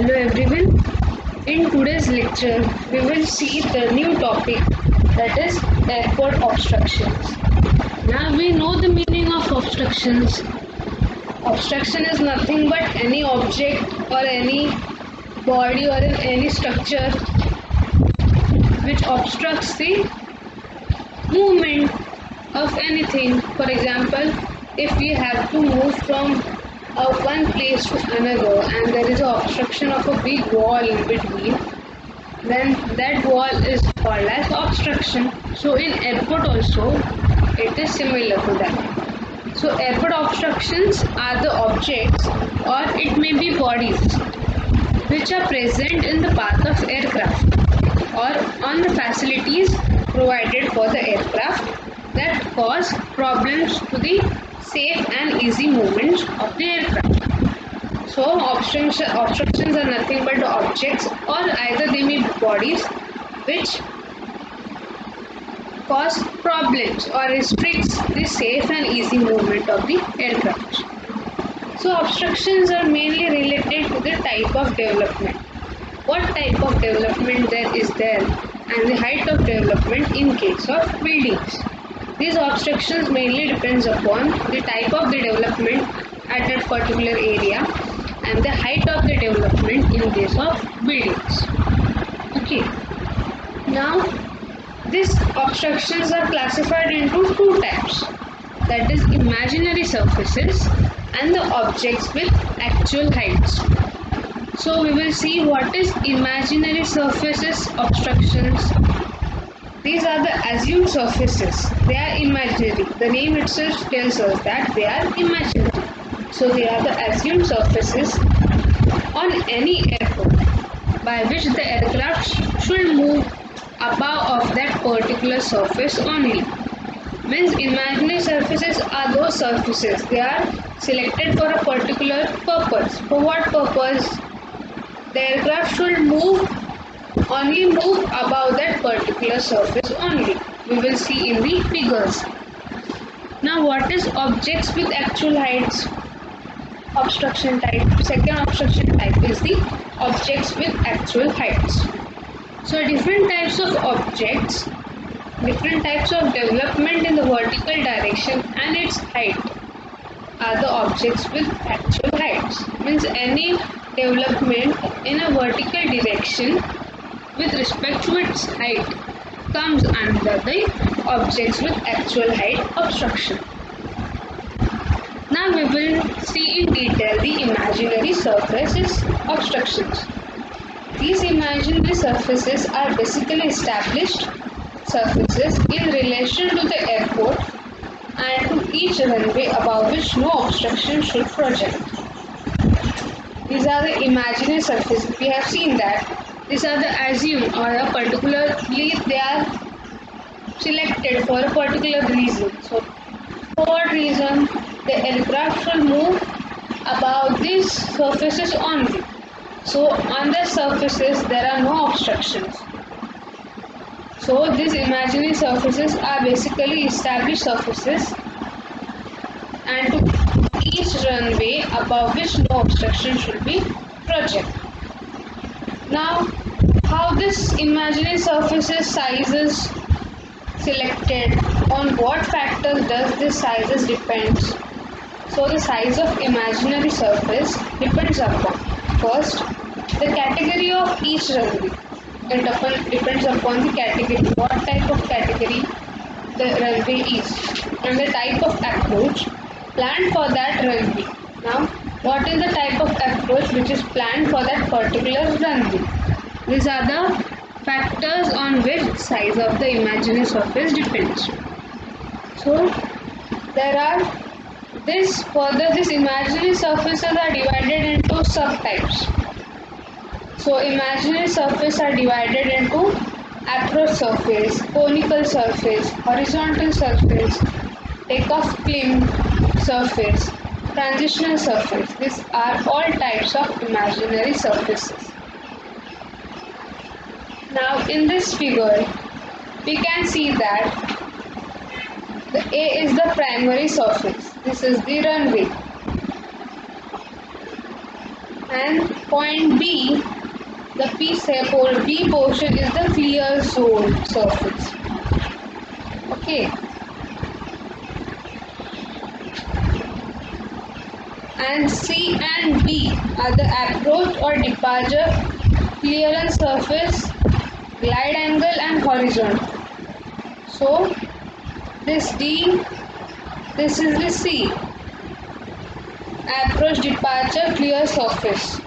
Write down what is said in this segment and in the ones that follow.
Hello everyone. In today's lecture, we will see the new topic, that is airport obstructions. Now we know the meaning of obstructions. Obstruction is nothing but any object or any body or any structure which obstructs the movement of anything. For example, if we have to move from one place to another and there is an obstruction of a big wall in between, then that wall is called as obstruction. So in airport also it is similar to that. So airport obstructions are the objects or it may be bodies which are present in the path of aircraft or on the facilities provided for the aircraft that cause problems to the safe and easy movement of the aircraft. So obstructions are nothing but the objects or either they may be bodies which cause problems or restricts the safe and easy movement of the aircraft. So obstructions are mainly related to the type of development. What type of development there is there and the height of development in case of buildings. These obstructions mainly depends upon the type of the development at that particular area and the height of the development in case of buildings. Okay. Now, these obstructions are classified into two types, that is imaginary surfaces and the objects with actual heights. So we will see what is imaginary surfaces obstructions. These are the assumed surfaces. They are imaginary. The name itself tells us that they are imaginary. So they are the assumed surfaces on any airport by which the aircraft should move above of that particular surface only. Means imaginary surfaces are those surfaces. They are selected for a particular purpose. For what purpose? The aircraft should only move above that particular surface only. We will see in the figures. Now what is objects with actual heights? Obstruction type. Second obstruction type is the objects with actual heights. So different types of objects, different types of development in the vertical direction and its height are the objects with actual heights. Means any development in a vertical direction with respect to its height comes under the objects with actual height obstruction. Now we will see in detail the imaginary surfaces obstructions. These imaginary surfaces are basically established surfaces in relation to the airport and to each runway above which no obstruction should project. These are the imaginary surfaces. We have seen that these are the assumed or particularly they are selected for a particular reason. So for what reason? The aircraft should move above these surfaces only. So on the surfaces there are no obstructions. So these imaginary surfaces are basically established surfaces and to each runway above which no obstruction should be projected. Now, how this imaginary surfaces sizes selected, on what factors does this sizes depends? So the size of imaginary surface depends upon first the category of each runway. It depends upon the category, what type of category the runway is and the type of approach planned for that runway. Now, what is the type of approach which is planned for that particular runway? These are the factors on which size of the imaginary surface depends. So, there are these imaginary surfaces are divided into subtypes. So, imaginary surfaces are divided into approach surface, conical surface, horizontal surface, takeoff climb surface, transitional surface. These are all types of imaginary surfaces. Now in this figure, we can see that the A is the primary surface. This is the runway. And point B, the B portion is the clear zone surface. Okay. And C and D are the approach or departure, clearance surface, glide angle and horizontal. So this D, this is the C, approach, departure, clear surface,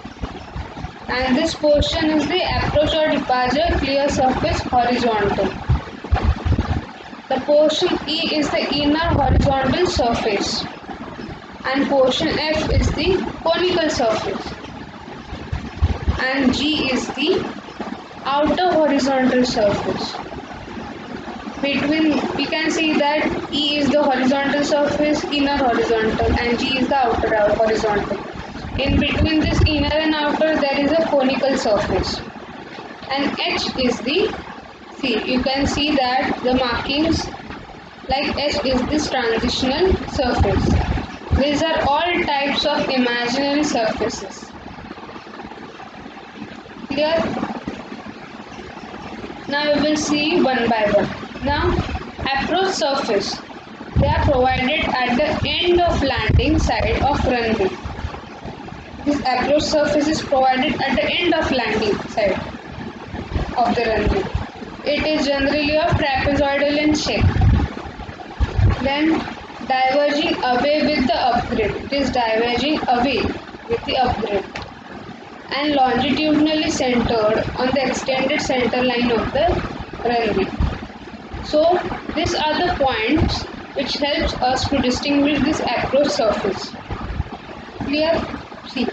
and this portion is the approach or departure, clear surface, horizontal. The portion E is the inner horizontal surface, and portion F is the conical surface, and G is the outer horizontal surface. Between, we can see that E is the horizontal surface, inner horizontal, and G is the outer horizontal. In between this inner and outer, there is a conical surface, and H is the, see, you can see that the markings like H is this transitional surface. These are all types of imaginary surfaces. Clear? Now we will see one by one. Now, approach surface. They are provided at the end of landing side of runway. This approach surface is provided at the end of landing side of the runway. It is generally of trapezoidal in shape. Then diverging away with the upgrade. It is diverging away with the upgrade. And longitudinally centered on the extended center line of the runway. So these are the points which helps us to distinguish this approach surface. Clear? See.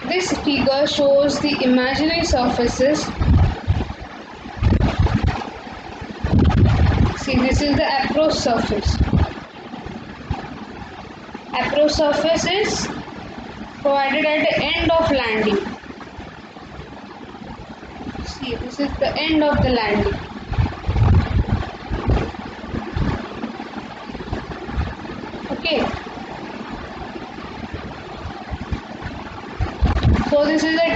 This figure shows the imaginary surfaces. See, this is the approach surface. Approach surface is provided at the end of landing. See, this is the end of the landing. Okay. So this is a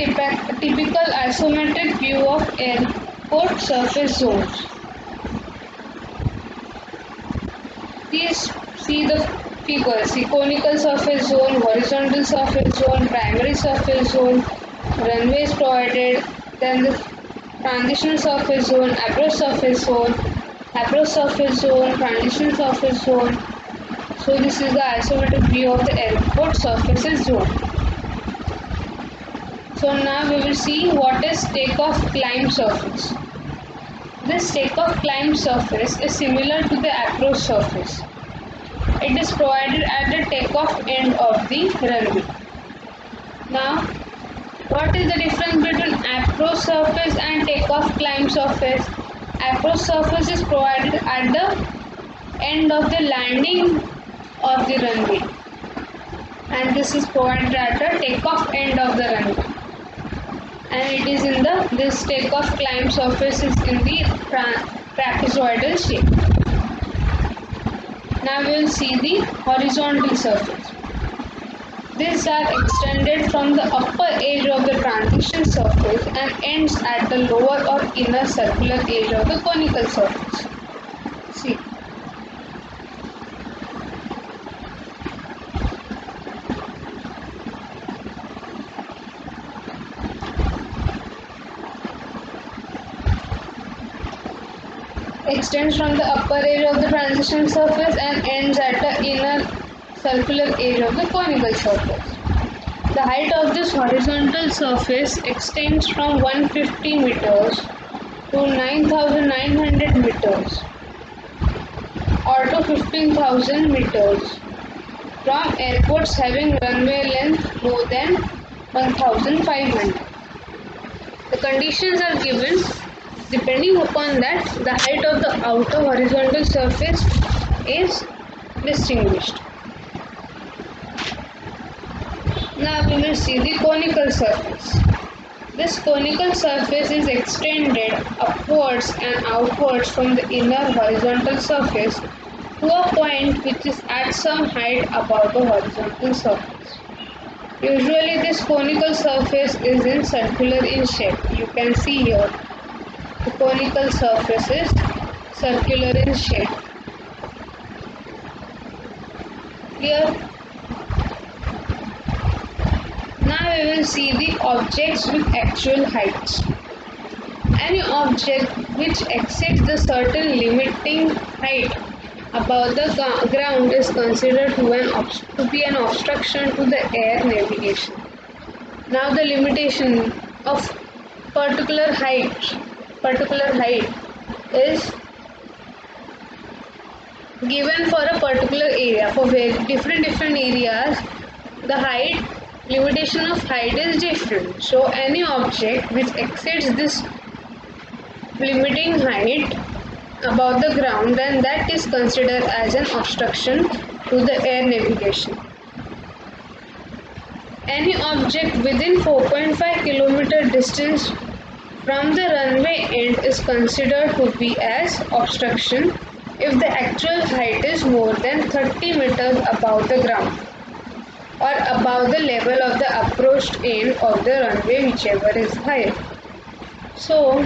typical isometric view of airport surface zones. Please see the figures. See conical surface zone, horizontal surface zone, primary surface zone, runways provided, then the transitional surface zone, approach surface zone, transitional surface zone. So this is the isometric view of the airport surfaces zone. So now we will see what is takeoff climb surface. This takeoff climb surface is similar to the approach surface. It is provided at the takeoff end of the runway. Now, what is the difference between approach surface and takeoff climb surface? Approach surface is provided at the end of the landing of the runway, and this is provided at the takeoff end of the runway. And it is in the, this takeoff climb surface is in the trapezoidal shape. Now we will see the horizontal surface. These are extended from the upper edge of the transition surface and ends at the lower or inner circular edge of the conical surface. See. Extends from the upper edge of the transition surface and ends at the inner circular edge of the conical surface. The height of this horizontal surface extends from 150 meters to 9,900 meters or to 15,000 meters from airports having runway length more than 1,500. The conditions are given. Depending upon that, the height of the outer horizontal surface is distinguished. Now we will see the conical surface. This conical surface is extended upwards and outwards from the inner horizontal surface to a point which is at some height above the horizontal surface. Usually this conical surface is in circular in shape. You can see here the conical surface is circular in shape. Clear? Now we will see the objects with actual heights. Any object which exceeds the certain limiting height above the ground is considered to be an obstruction to the air navigation. Now the limitation of particular height is given for a particular area. For different areas, the height limitation of height is different. So any object which exceeds this limiting height above the ground, then that is considered as an obstruction to the air navigation. Any object within 4.5 kilometer distance from the runway end is considered to be as obstruction if the actual height is more than 30 meters above the ground or above the level of the approached end of the runway, whichever is higher. So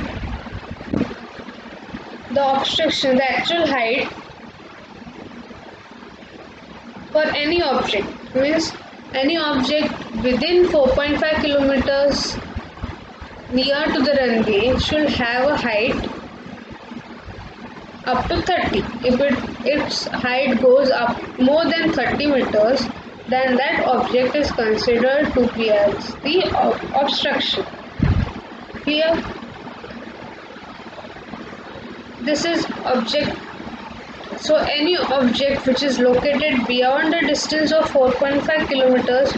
the actual height for any object means any object within 4.5 kilometers near to the runway should have a height up to 30. If its height goes up more than 30 meters, then that object is considered to be as the obstruction. Clear? This is object. So any object which is located beyond a distance of 4.5 kilometers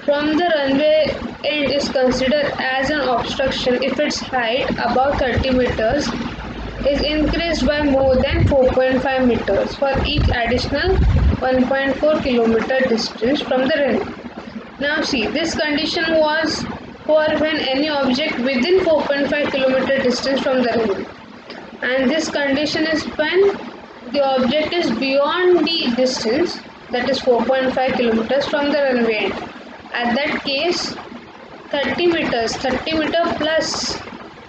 from the runway end is considered as an obstruction if its height above 30 meters is increased by more than 4.5 meters for each additional 1.4 kilometer distance from the runway. Now see, this condition was for when any object within 4.5 kilometer distance from the runway, and this condition is when the object is beyond the distance, that is 4.5 kilometers from the runway end. At that case, 30 meter plus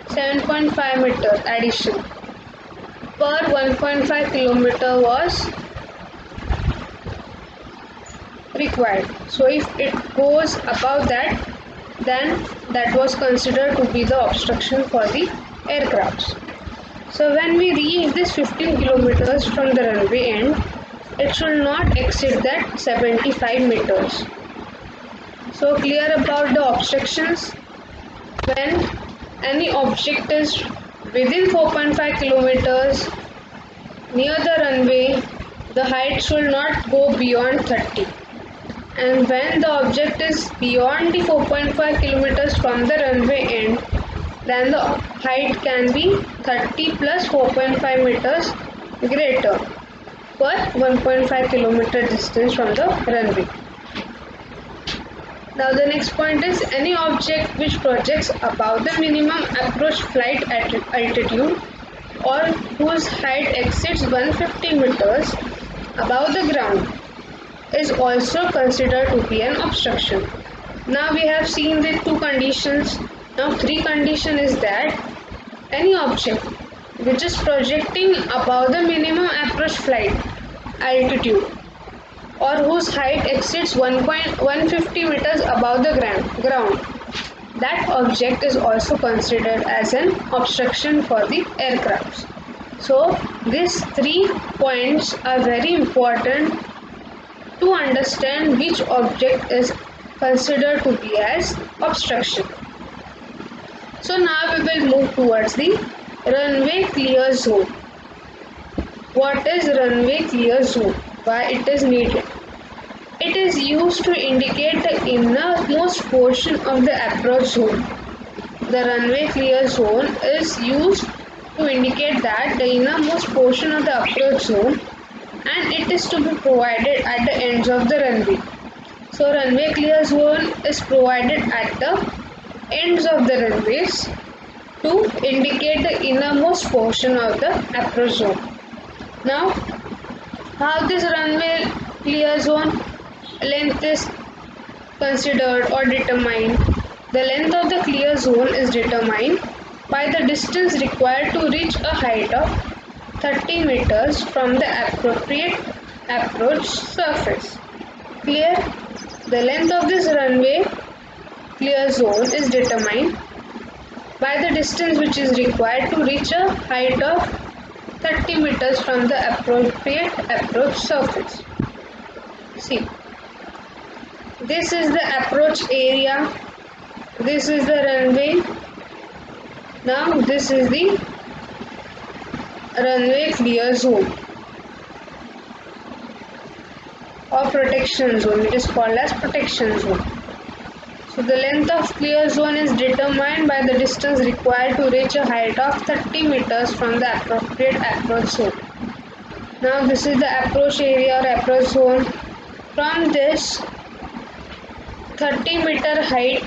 7.5 meter addition per 1.5 kilometer was required. So if it goes above that, then that was considered to be the obstruction for the aircrafts. So when we reach this 15 kilometers from the runway end, it should not exceed that 75 meters. So clear about the obstructions. When any object is within 4.5 kilometers near the runway, the height should not go beyond 30. And when the object is beyond the 4.5 kilometers from the runway end, then the height can be 30 plus 4.5 meters greater per 1.5 kilometer distance from the runway. Now the next point is any object which projects above the minimum approach flight altitude or whose height exceeds 150 meters above the ground is also considered to be an obstruction. Now we have seen the two conditions. Now three condition is that any object which is projecting above the minimum approach flight altitude or whose height exceeds 150 meters above the ground, that object is also considered as an obstruction for the aircrafts. So these 3 points are very important to understand which object is considered to be as obstruction. So now we will move towards the runway clear zone. What is runway clear zone? Why it is needed? It is used to indicate the innermost portion of the approach zone. The runway clear zone is used to indicate that the innermost portion of the approach zone, and it is to be provided at the ends of the runway. So runway clear zone is provided at the ends of the runways to indicate the innermost portion of the approach zone. Now, how this runway clear zone length is considered or determined. The length of the clear zone is determined by the distance required to reach a height of 30 meters from the appropriate approach surface. Clear? The length of this runway clear zone is determined by the distance which is required to reach a height of 30 meters from the appropriate approach surface. See, this is the approach area, this is the runway. Now this is the runway clear zone or protection zone. It is called as protection zone. So the length of clear zone is determined by the distance required to reach a height of 30 meters from the appropriate approach zone. Now this is the approach area or approach zone. From this 30-meter height,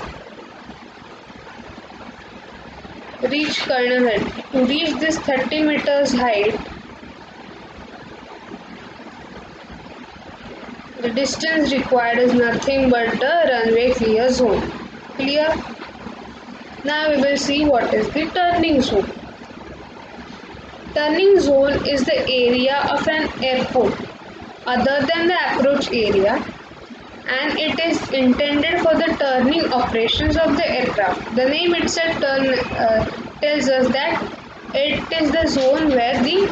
reach Karna Head. To reach this 30 meters height, the distance required is nothing but the runway clear zone. Clear? Now we will see what is the turning zone. Turning zone is the area of an airport other than the approach area, and it is intended for the turning operations of the aircraft. The name itself tells us that it is the zone where the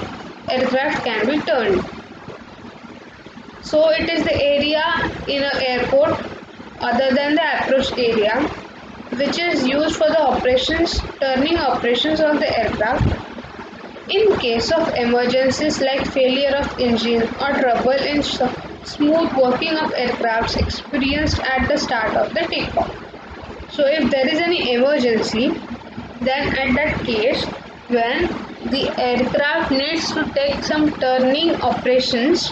aircraft can be turned. So it is the area in an airport other than the approach area which is used for the turning operations of the aircraft. In case of emergencies like failure of engine or trouble in smooth working of aircrafts experienced at the start of the takeoff. So if there is any emergency, then at that case, when the aircraft needs to take some turning operations,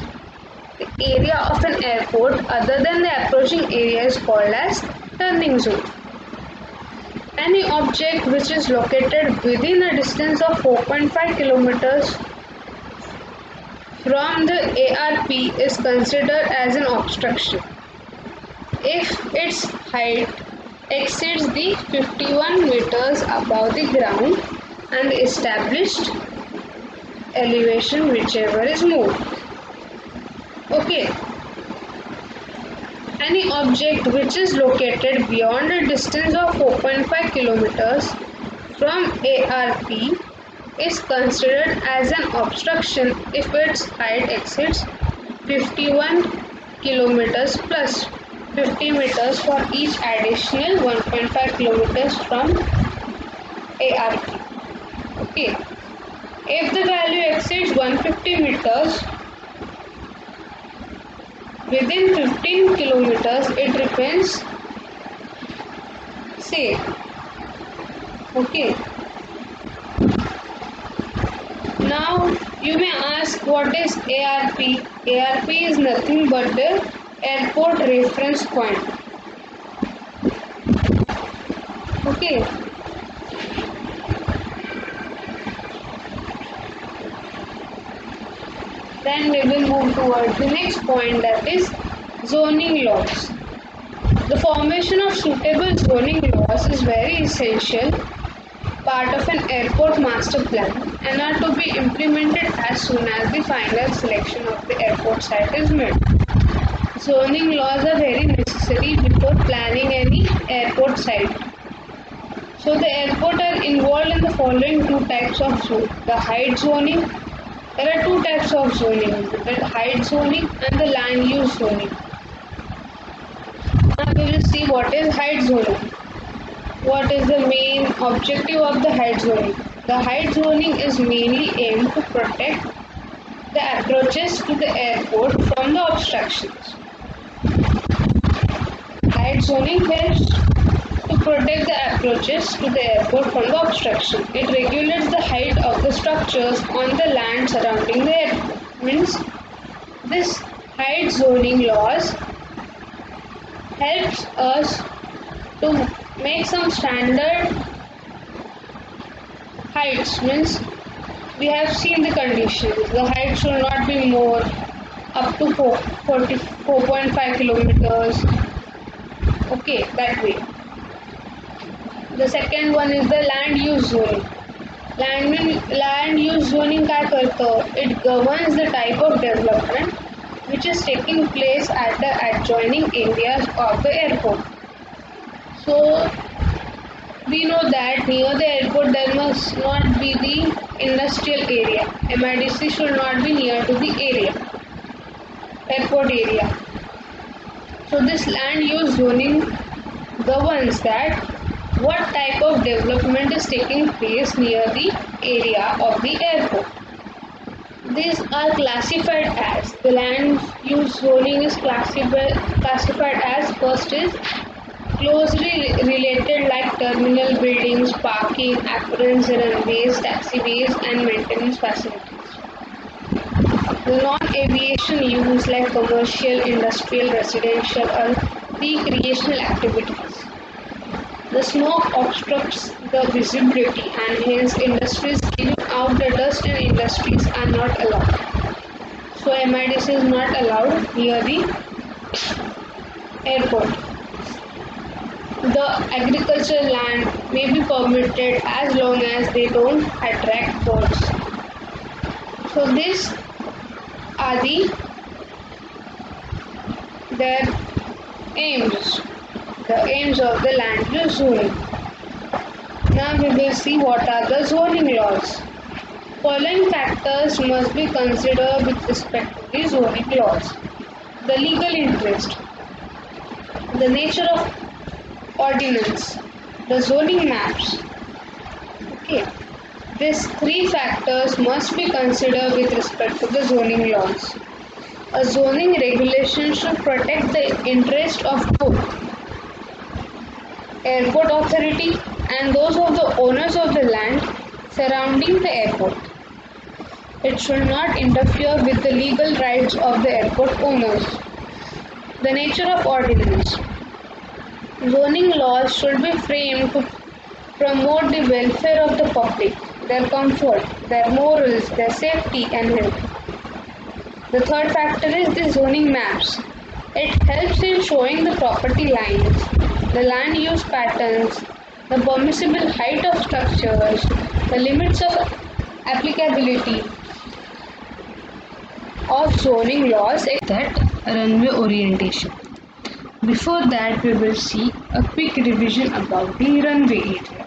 the area of an airport other than the approaching area is called as turning zone. Any object which is located within a distance of 4.5 kilometers from the ARP is considered as an obstruction if its height exceeds the 51 meters above the ground and the established elevation whichever is moved. Okay. Any object which is located beyond a distance of 4.5 kilometers from ARP is considered as an obstruction if its height exceeds 51 kilometers plus 50 meters for each additional 1.5 kilometers from ARP. Okay. If the value exceeds 150 meters within 15 kilometers, it remains safe. Okay. Now you may ask, what is ARP? ARP is nothing but the airport reference point. Okay. Then we will move towards the next point, that is zoning laws. The formation of suitable zoning laws is very essential part of an airport master plan and are to be implemented as soon as the final selection of the airport site is made. Zoning laws are very necessary before planning any airport site. So the airport are involved in the following two types of zone. The height zoning. There are two types of zoning, the height zoning and the land use zoning. Now we will see what is height zoning. What is the main objective of the height zoning? The height zoning is mainly aimed to protect the approaches to the airport from the obstructions. Height zoning helps to protect the approaches to the airport from the obstruction. It regulates the height of the structures on the land surrounding the airport. Means this height zoning laws helps us to make some standard heights. Means we have seen the conditions. The height should not be more up to 4.5 kilometers. Okay, that way. The second one is the land use zoning. Land use zoning काय करतं? It governs the type of development which is taking place at the adjoining areas of the airport. So we know that near the airport there must not be the industrial area. MIDC should not be near to the airport area. So this land use zoning governs that what type of development is taking place near the area of the airport. These are classified as the land use zoning is classified as first is closely related like terminal buildings, parking, aprons, runways, taxiways, and maintenance facilities. The non-aviation use like commercial, industrial, residential, or recreational activities. The smoke obstructs the visibility and hence industries giving out the dust and industries are not allowed. So MIDC is not allowed near the airport. The agricultural land may be permitted as long as they don't attract birds. So these are their aims. The aims of the land use zoning. Now we will see what are the zoning laws. Following factors must be considered with respect to the zoning laws. The legal interest, the nature of ordinance, the zoning maps. Okay. These three factors must be considered with respect to the zoning laws. A zoning regulation should protect the interest of both airport authority and those of the owners of the land surrounding the airport. It should not interfere with the legal rights of the airport owners. The nature of ordinance. Zoning laws should be framed to promote the welfare of the public, their comfort, their morals, their safety and health. The third factor is the zoning maps. It helps in showing the property lines, the land use patterns, the permissible height of structures, the limits of applicability of zoning laws, that runway orientation. Before that, we will see a quick revision about the runway area.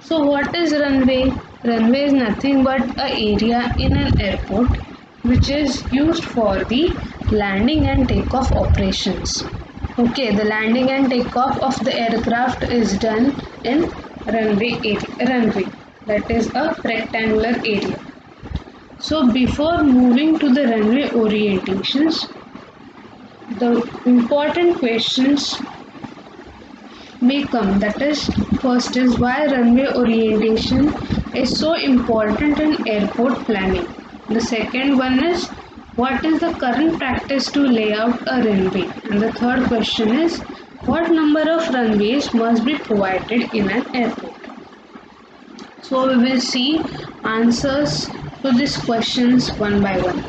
So what is runway? Runway is nothing but an area in an airport which is used for the landing and takeoff operations. Okay, the landing and takeoff of the aircraft is done in runway. That is a rectangular area. So before moving to the runway orientations, the important questions may come. That is, first is why runway orientation is so important in airport planning. The second one is what is the current practice to lay out a runway. And the third question is what number of runways must be provided in an airport. So we will see answers to these questions one by one.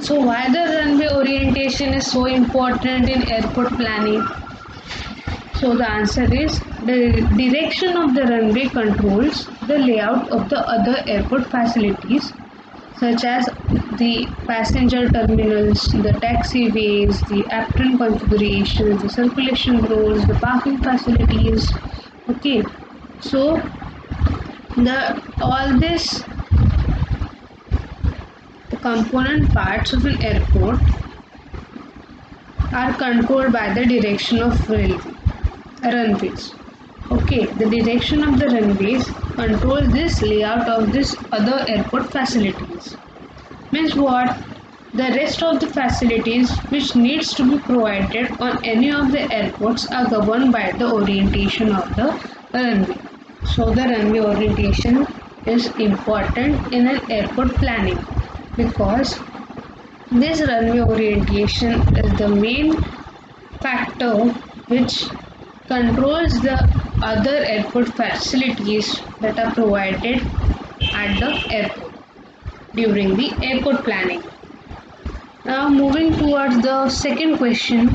So why the runway orientation is so important in airport planning? So the answer is the direction of the runway controls the layout of the other airport facilities such as the passenger terminals, the taxiways, the apron configurations, the circulation roads, the parking facilities. Okay, so all this the component parts of an airport are controlled by the direction of runways. Okay, the direction of the runways controls this layout of this other airport facilities. Means what? The rest of the facilities which needs to be provided on any of the airports are governed by the orientation of the runway. So the runway orientation is important in an airport planning because this runway orientation is the main factor which controls the other airport facilities that are provided at the airport during the airport planning. Now moving towards the second question,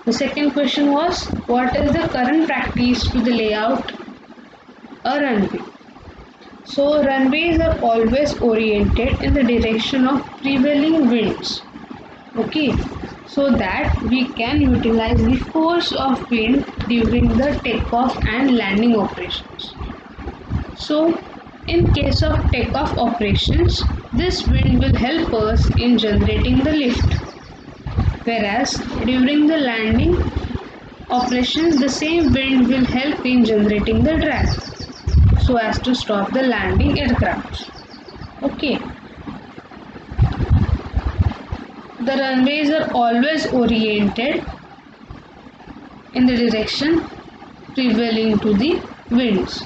The second question was, what is the current practice to the layout a runway? So runways are always oriented in the direction of prevailing winds. Okay, so that we can utilize the force of wind during the takeoff and landing operations. So in case of takeoff operations, this wind will help us in generating the lift, whereas during the landing operations the same wind will help in generating the drag so as to stop the landing aircraft. Okay, the runways are always oriented in the direction prevailing to the winds,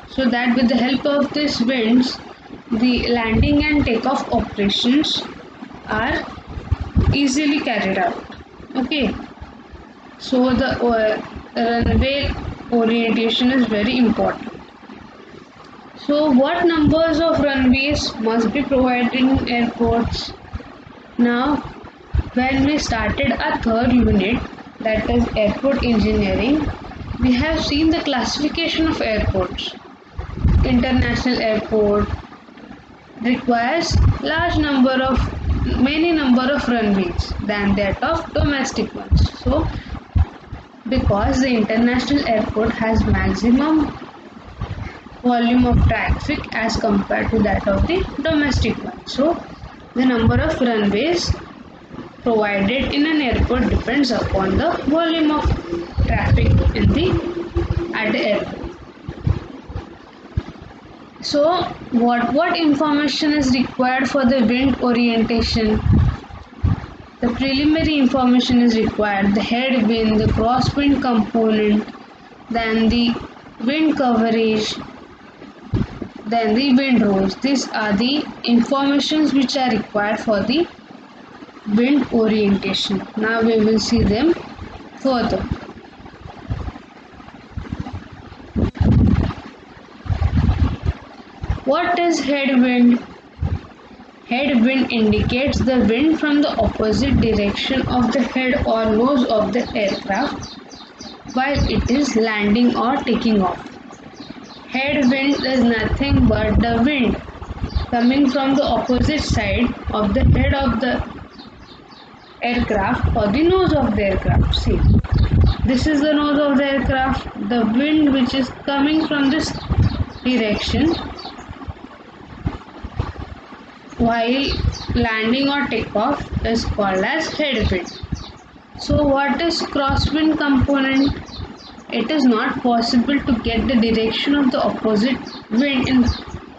so that with the help of these winds the landing and takeoff operations are easily carried out. Okay, so the runway orientation is very important. So what numbers of runways must be provided in airports? Now, when we started our third unit, that is airport engineering, we have seen the classification of airports. International airport requires many number of runways than that of domestic ones. So, because the international airport has maximum volume of traffic as compared to that of the domestic one. So, the number of runways provided in an airport depends upon the volume of traffic at the airport. So, what information is required for the wind orientation? The preliminary information is required: the headwind, the crosswind component, then the wind coverage, then the wind rules. These are the informations which are required for the wind orientation. Now we will see them further. What is headwind? Headwind indicates the wind from the opposite direction of the head or nose of the aircraft while it is landing or taking off. Headwind is nothing but the wind coming from the opposite side of the head of the aircraft or the nose of the aircraft. See, this is the nose of the aircraft. The wind which is coming from this direction while landing or takeoff is called as headwind. So what is crosswind component? It is not possible to get the direction of the opposite wind in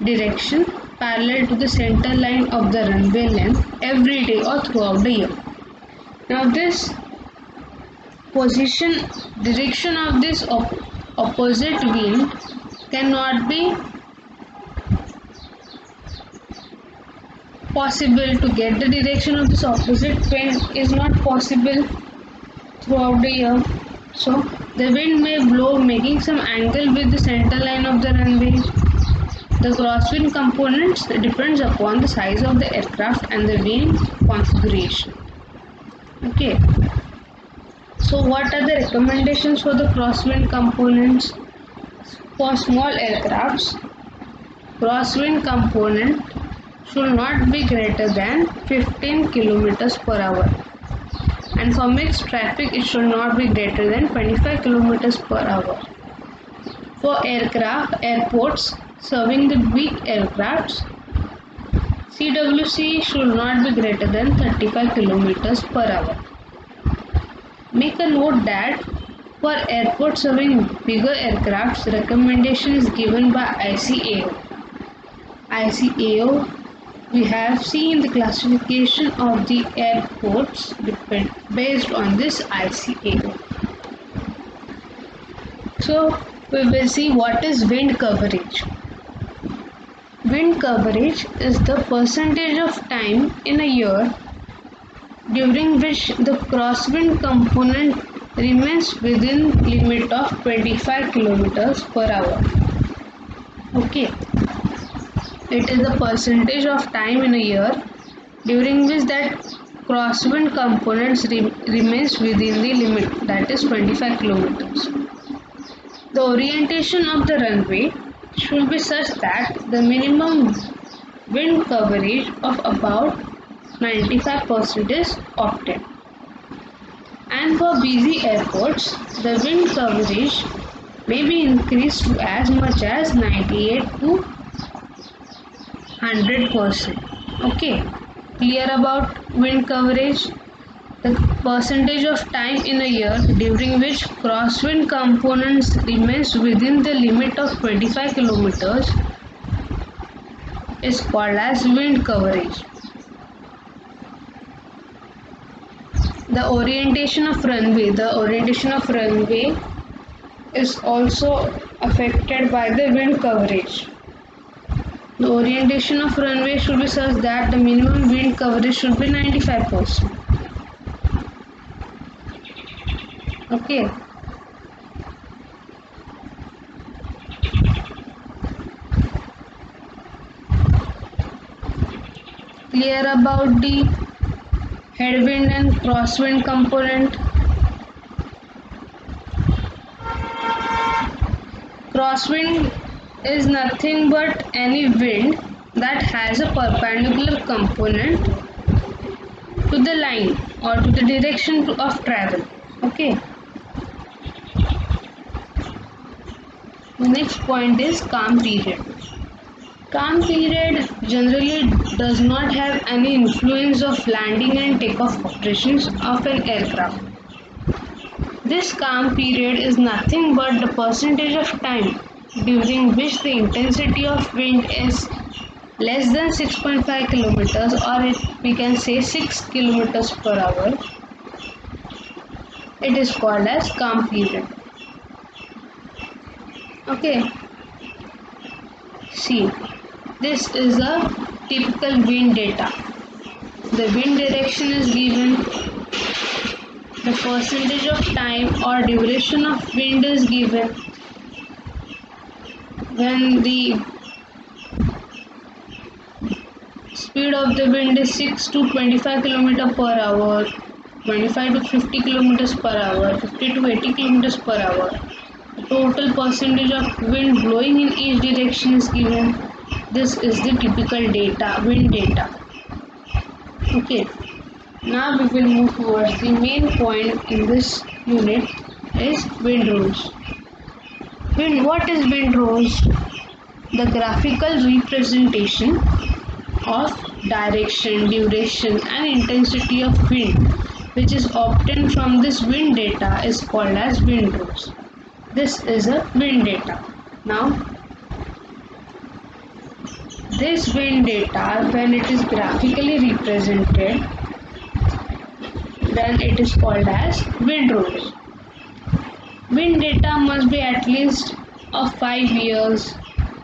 direction parallel to the center line of the runway length every day or throughout the year. Now this direction of this opposite wind cannot be possible. To get the direction of this opposite wind is not possible throughout the year. So the wind may blow making some angle with the center line of the runway. The crosswind components depends upon the size of the aircraft and the wing configuration. Okay. So what are the recommendations for the crosswind components? For small aircrafts, crosswind component should not be greater than 15 kilometers per hour, and for mixed traffic it should not be greater than 25 kilometers per hour. For airports serving the big aircrafts, CWC should not be greater than 35 kilometers per hour. Make a note that for airports serving bigger aircrafts, recommendation is given by ICAO. ICAO, we have seen the classification of the airports based on this ICAO. So we will see what is wind coverage. Wind coverage is the percentage of time in a year during which the crosswind component remains within limit of 25 kilometers per hour. Okay, it is the percentage of time in a year during which that crosswind components remains within the limit, that is 25 kilometers. The orientation of the runway should be such that the minimum wind coverage of about 95% is obtained. And for busy airports, the wind coverage may be increased to as much as 98 to 100%. Okay, clear about wind coverage? The percentage of time in a year during which crosswind components remains within the limit of 25 kilometers is called as wind coverage. The orientation of runway. The orientation of runway is also affected by the wind coverage. The orientation of runway should be such that the minimum wind coverage should be 95%. Okay. Clear about the headwind and crosswind component? Crosswind is nothing but any wind that has a perpendicular component to the line or to the direction of travel. Okay. The next point is calm period. Calm period generally does not have any influence of landing and takeoff operations of an aircraft. This calm period is nothing but the percentage of time during which the intensity of wind is less than 6.5 kilometers, or we can say 6 kilometers per hour. It is called as calm period. Okay. See, this is a typical wind data. The wind direction is given, the percentage of time or duration of wind is given. When the speed of the wind is 6 to 25 km per hour, 25 to 50 kilometers per hour, 50 to 80 kilometers per hour. The total percentage of wind blowing in each direction is given. This is the typical data, wind data. Okay. Now we will move towards the main point in this unit is wind rules. What is wind rules? The graphical representation of direction, duration and intensity of wind which is obtained from this wind data is called as wind rules. This is a wind data. Now this wind data, when it is graphically represented, then it is called as wind rules. Wind data must be at least of 5 years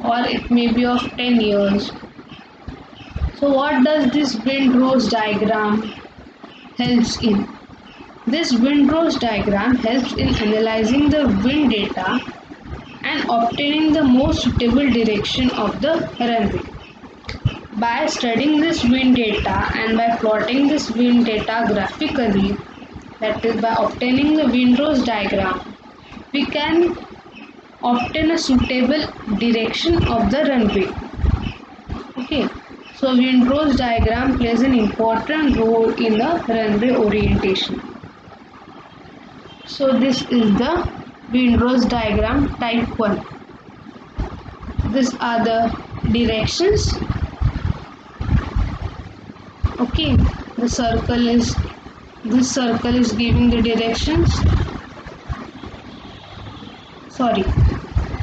or it may be of 10 years. So what does this wind rules diagram helps in? This wind rules diagram helps in analyzing the wind data and obtaining the most suitable direction of the runway. By studying this wind data and by plotting this wind data graphically, that is by obtaining the wind rules diagram, we can obtain a suitable direction of the runway. Okay, so wind rules diagram plays an important role in the runway orientation. So this is the wind rules diagram type 1. These are the directions. Okay, this circle is giving the directions. Sorry,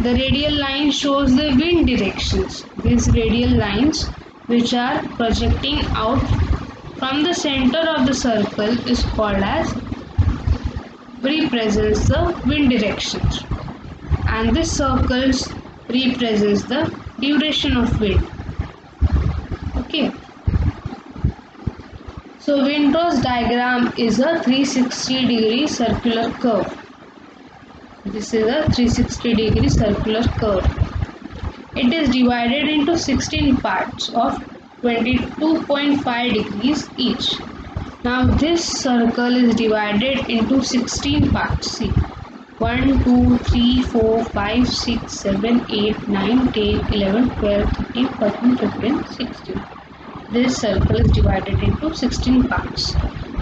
the radial line shows the wind directions. These radial lines which are projecting out from the center of the circle is called as represents the wind directions, and this circles represents the duration of wind. Okay. So wind rules diagram is a 360-degree circular curve. This is a 360-degree circular curve. It is divided into 16 parts of 22.5 degrees each. Now this circle is divided into 16 parts. See, 1, 2, 3, 4, 5, 6, 7, 8, 9, 10, 11, 12, 13, 14, 15, 16. This circle is divided into 16 parts.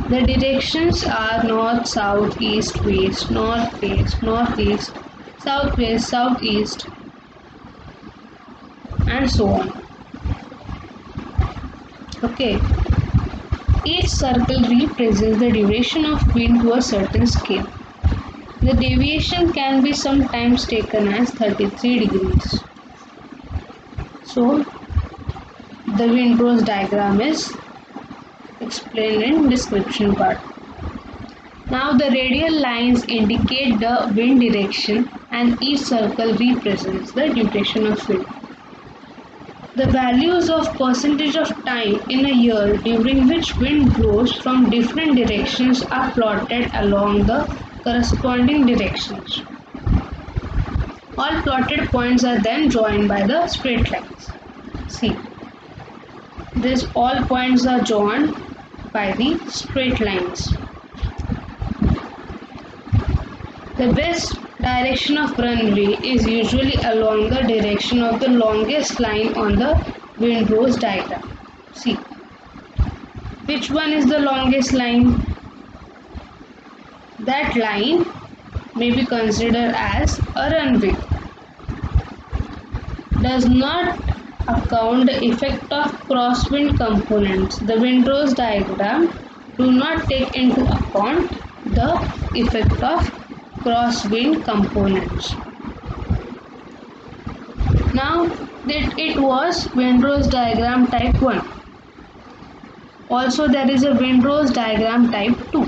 The directions are north, south, east, west, northwest, northeast, southwest, southeast, and so on. Okay. Each circle represents the duration of wind to a certain scale. The deviation can be sometimes taken as 33 degrees. So, the windrose diagram is explained in description part. Now the radial lines indicate the wind direction and each circle represents the duration of wind. The values of percentage of time in a year during which wind blows from different directions are plotted along the corresponding directions. All plotted points are then joined by the straight lines. See, these all points are joined by the straight lines. The best direction of runway is usually along the direction of the longest line on the windrose diagram. See, which one is the longest line? That line may be considered as a runway. Does not account the effect of crosswind components. The windrose diagram do not take into account the effect of crosswind components. Now that it was windrose diagram type 1. Also there is a windrose diagram type 2.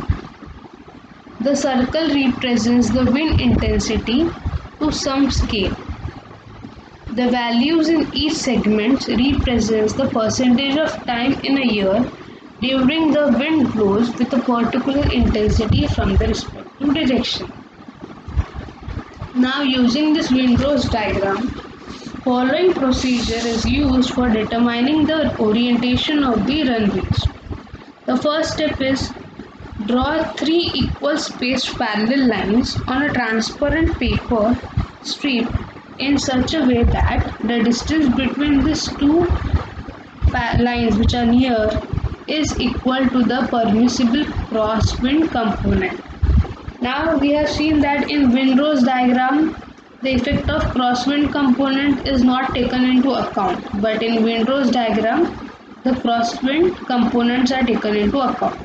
The circle represents the wind intensity to some scale. The values in each segment represents the percentage of time in a year during the wind blows with a particular intensity from the respective direction. Now using this windrose diagram, following procedure is used for determining the orientation of the runways. The first step is draw 3 equal spaced parallel lines on a transparent paper strip in such a way that the distance between these two lines which are near is equal to the permissible crosswind component. Now we have seen that in windrose diagram the effect of crosswind component is not taken into account, but in windrose diagram the crosswind components are taken into account.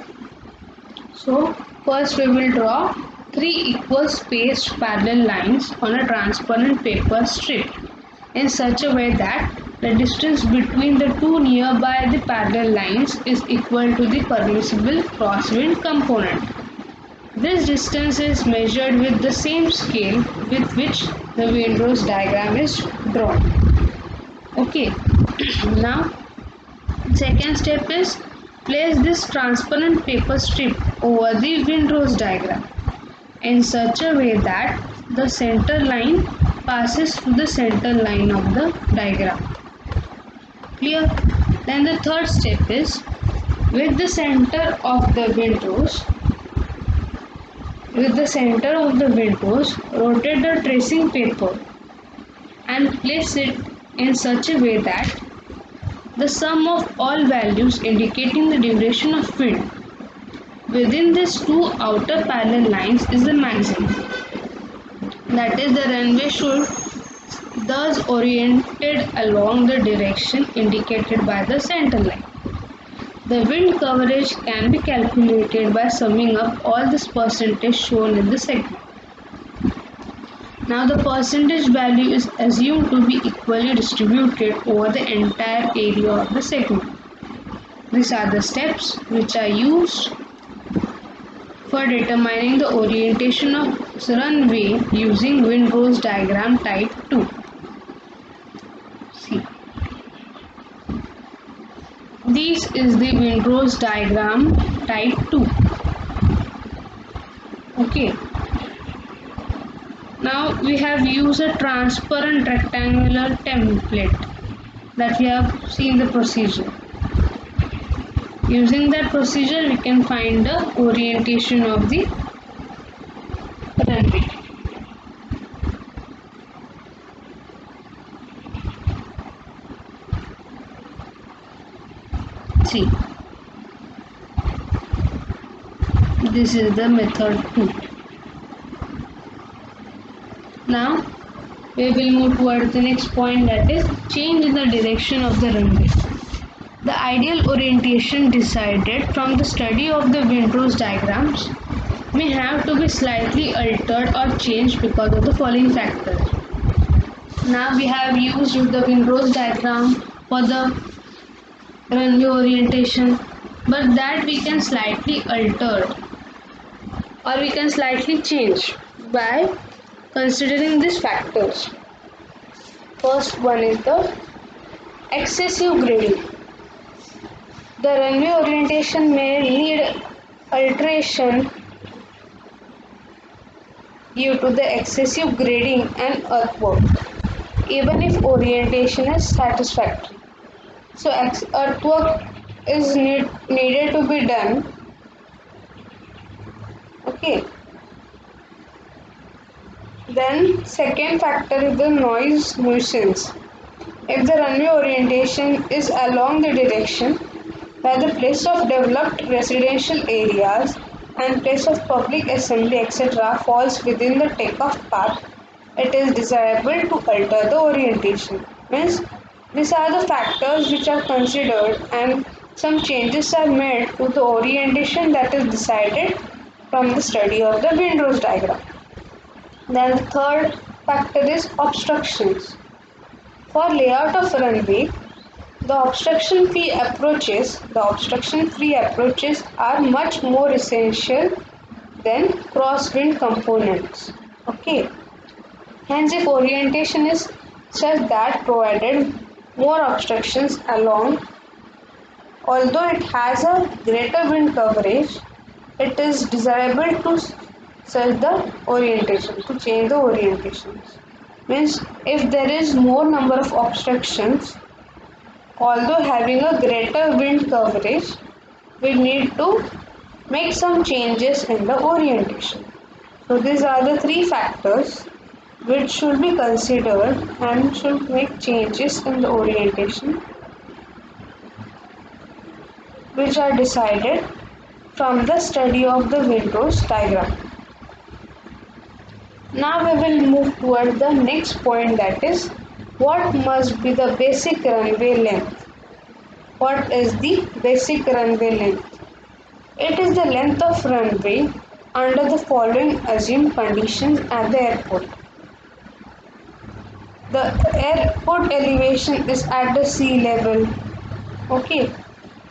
So first we will draw 3 equal spaced parallel lines on a transparent paper strip in such a way that the distance between the two nearby the parallel lines is equal to the permissible crosswind component. This distance is measured with the same scale with which the windrose diagram is drawn. Okay, now second step is place this transparent paper strip over the windrose diagram in such a way that the center line passes through the center line of the diagram. Clear? Then the third step is with the center of the windrose, rotate the tracing paper and place it in such a way that the sum of all values indicating the duration of wind within these two outer parallel lines is the maximum. That is, the runway should thus oriented along the direction indicated by the center line. The wind coverage can be calculated by summing up all this percentage shown in the segment. Now the percentage value is assumed to be equally distributed over the entire area of the segment. These are the steps which are used for determining the orientation of runway using windrose diagram type 2. See, this is the windrose diagram type 2. Okay. Now we have used a transparent rectangular template that we have seen the procedure. Using that procedure, we can find the orientation of the runway. See, this is the method 2. Now, we will move towards the next point, that is change in the direction of the runway. The ideal orientation decided from the study of the windrose diagrams may have to be slightly altered or changed because of the following factors. Now we have used the windrose diagram for the runway orientation, but that we can slightly alter or we can slightly change by considering these factors. First one is the excessive grading. The runway orientation may need alteration due to the excessive grading and earthwork, even if orientation is satisfactory. So earthwork is needed to be done. Okay. Then second factor is the noise nuisance. If the runway orientation is along the direction where the place of developed residential areas and place of public assembly etc. falls within the takeoff path, it is desirable to alter the orientation. Means these are the factors which are considered and some changes are made to the orientation that is decided from the study of the windrose diagram. Then the third factor is obstructions. For layout of runway, the obstruction-free approaches are much more essential than crosswind components. Okay. Hence, if orientation is such that provided more obstructions along, although it has a greater wind coverage, it is desirable to search the orientation, to change the orientations. Means if there is more number of obstructions, although having a greater wind coverage, we need to make some changes in the orientation. So these are the three factors which should be considered and should make changes in the orientation which are decided from the study of the windrose diagram. Now we will move toward the next point, that is what must be the basic runway length. What is the basic runway length? It is the length of runway under the following assumed conditions at the airport. The airport elevation is at the sea level. Okay.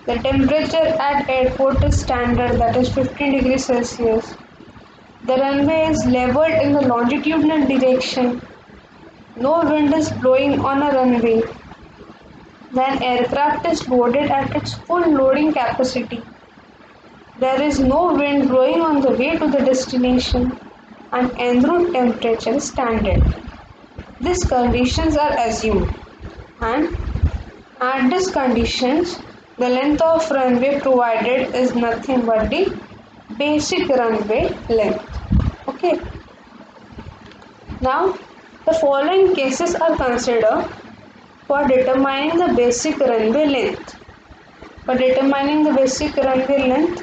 The temperature at airport is standard, that is 15 degrees Celsius. The runway is leveled in the longitudinal direction. No wind is blowing on a runway. Then aircraft is loaded at its full loading capacity. There is no wind blowing on the way to the destination and en route temperature is standard. These conditions are assumed, and at these conditions the length of runway provided is nothing but the basic runway length. Okay. Now the following cases are considered for determining the basic runway length. For determining the basic runway length,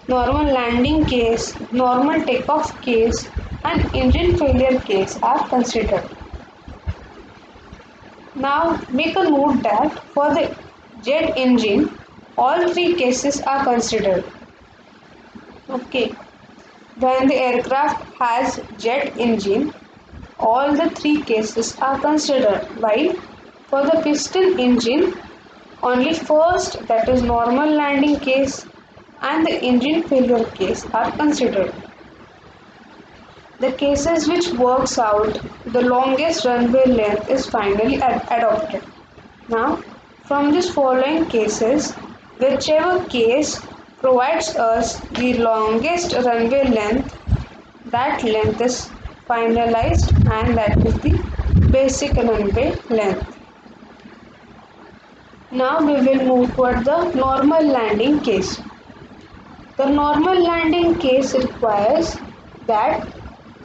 normal landing case, normal takeoff case and engine failure case are considered. Now make a note that for the jet engine, all three cases are considered. Okay. When the aircraft has jet engine, all the three cases are considered, while for the piston engine, only first, that is normal landing case, and the engine failure case are considered. The cases which works out the longest runway length is finally adopted. Now, from these following cases, whichever case provides us the longest runway length, that length is finalized and that is the basic runway length. Now we will move toward the normal landing case. The normal landing case requires that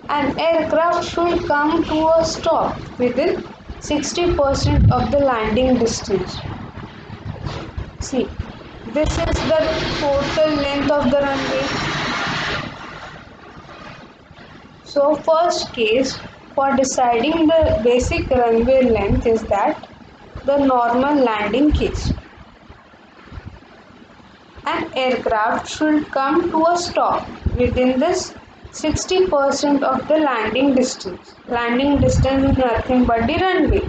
an aircraft should come to a stop within 60% of the landing distance. See, this is the total length of the runway. So first case for deciding the basic runway length is that the normal landing case. An aircraft should come to a stop within this 60% of the landing distance. Landing distance is nothing but the runway.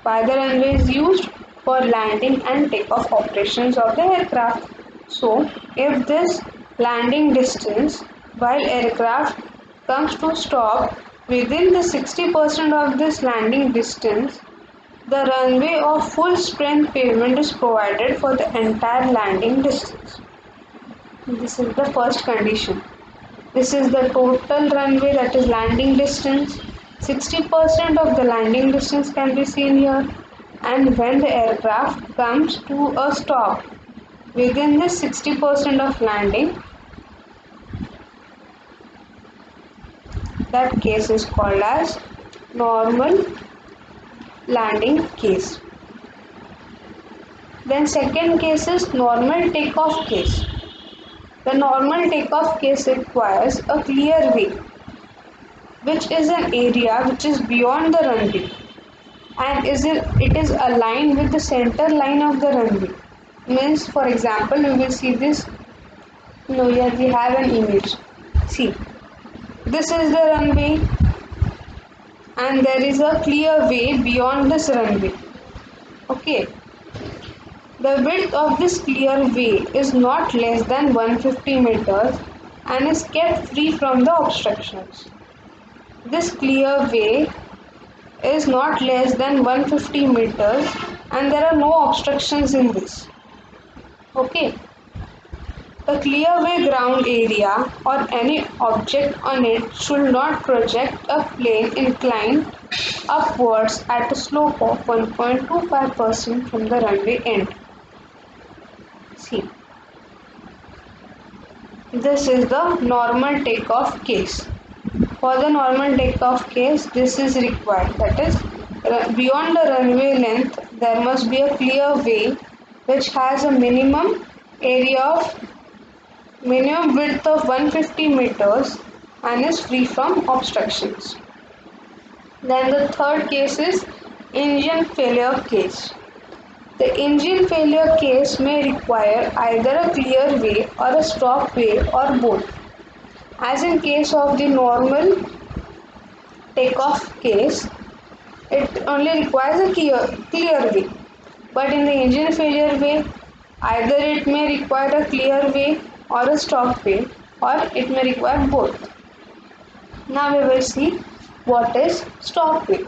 Why the runway is used? For landing and takeoff operations of the aircraft. So, if this landing distance while aircraft comes to stop within the 60% of this landing distance, the runway of full strength pavement is provided for the entire landing distance. This is the first condition. This is the total runway, that is landing distance. 60% of the landing distance can be seen here, and when the aircraft comes to a stop within the 60% of landing, that case is called as normal landing case. Then second case is normal takeoff case. The normal takeoff case requires a clear way, which is an area which is beyond the runway and it is aligned with the center line of the runway. Means, for example, we will see this. Here we have an image. See, this is the runway and there is a clear way beyond this runway. Okay. The width of this clear way is not less than 150 meters and is kept free from the obstructions. This clear way is not less than 150 meters and there are no obstructions in this. Okay. The clearway ground area or any object on it should not project a plane inclined upwards at a slope of 1.25% from the runway end. See, this is the normal takeoff case. For the normal takeoff case, this is required. That is, beyond the runway length, there must be a clear way which has a minimum width of 150 meters and is free from obstructions. Then the third case is engine failure case. The engine failure case may require either a clear way or a stop way or both. As in case of the normal takeoff case, it only requires a clear way. But in the engine failure way, either it may require a clear way or a stop way, or it may require both. Now we will see what is stop way.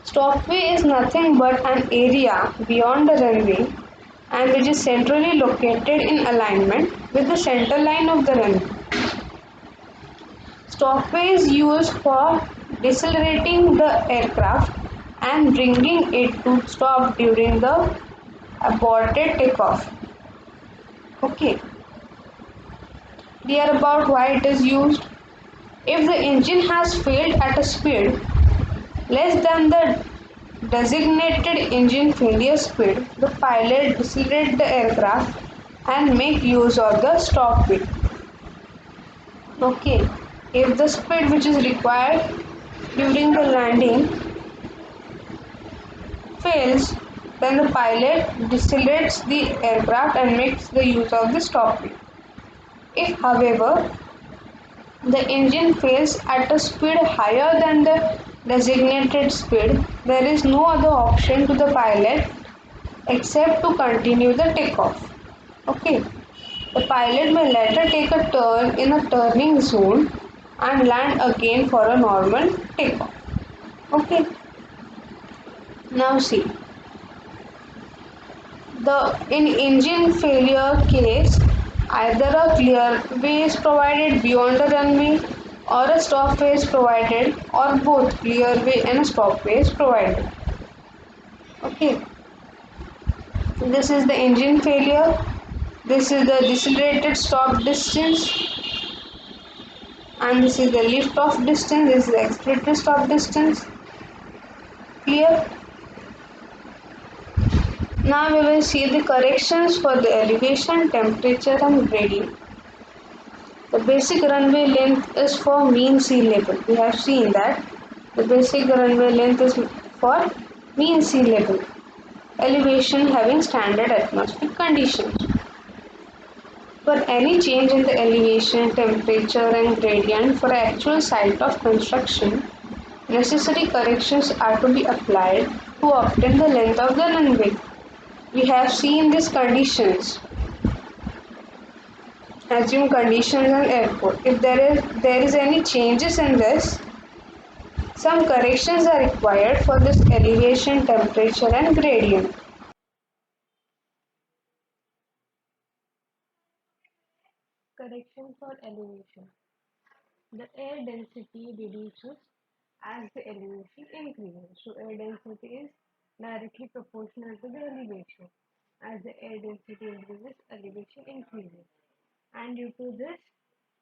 Stop way is nothing but an area beyond the runway and which is centrally located in alignment with the center line of the runway. Stopway is used for decelerating the aircraft and bringing it to stop during the aborted takeoff. Okay. Clear about why it is used? If the engine has failed at a speed less than the designated engine failure speed, the pilot decelerate the aircraft and make use of the stopway. Okay. If the speed which is required during the landing fails, then the pilot decelerates the aircraft and makes the use of the stopway. If, however, the engine fails at a speed higher than the designated speed, there is no other option to the pilot except to continue the takeoff. Okay. The pilot may later take a turn in a turning zone and land again for a normal takeoff. Okay. Now see, in engine failure case, either a clear way is provided beyond the runway or a stop way is provided, or both clear way and a stop way is provided. Okay. This is the engine failure. This is the decelerated stop distance, and this is the lift off distance. This is the accelerated stop distance. Clear? Now we will see the corrections for the elevation, temperature and gradient. The basic runway length is for mean sea level. We have seen that the basic runway length is for mean sea level. Elevation having standard atmospheric conditions. For any change in the elevation, temperature and gradient for actual site of construction, necessary corrections are to be applied to obtain the length of the runway. We have seen these conditions. Assume conditions on airport. If there is any changes in this, some corrections are required for this elevation, temperature and gradient. Correction for elevation. The air density reduces as the elevation increases. So air density is directly proportional to the elevation. As the air density increases, elevation increases. And due to this,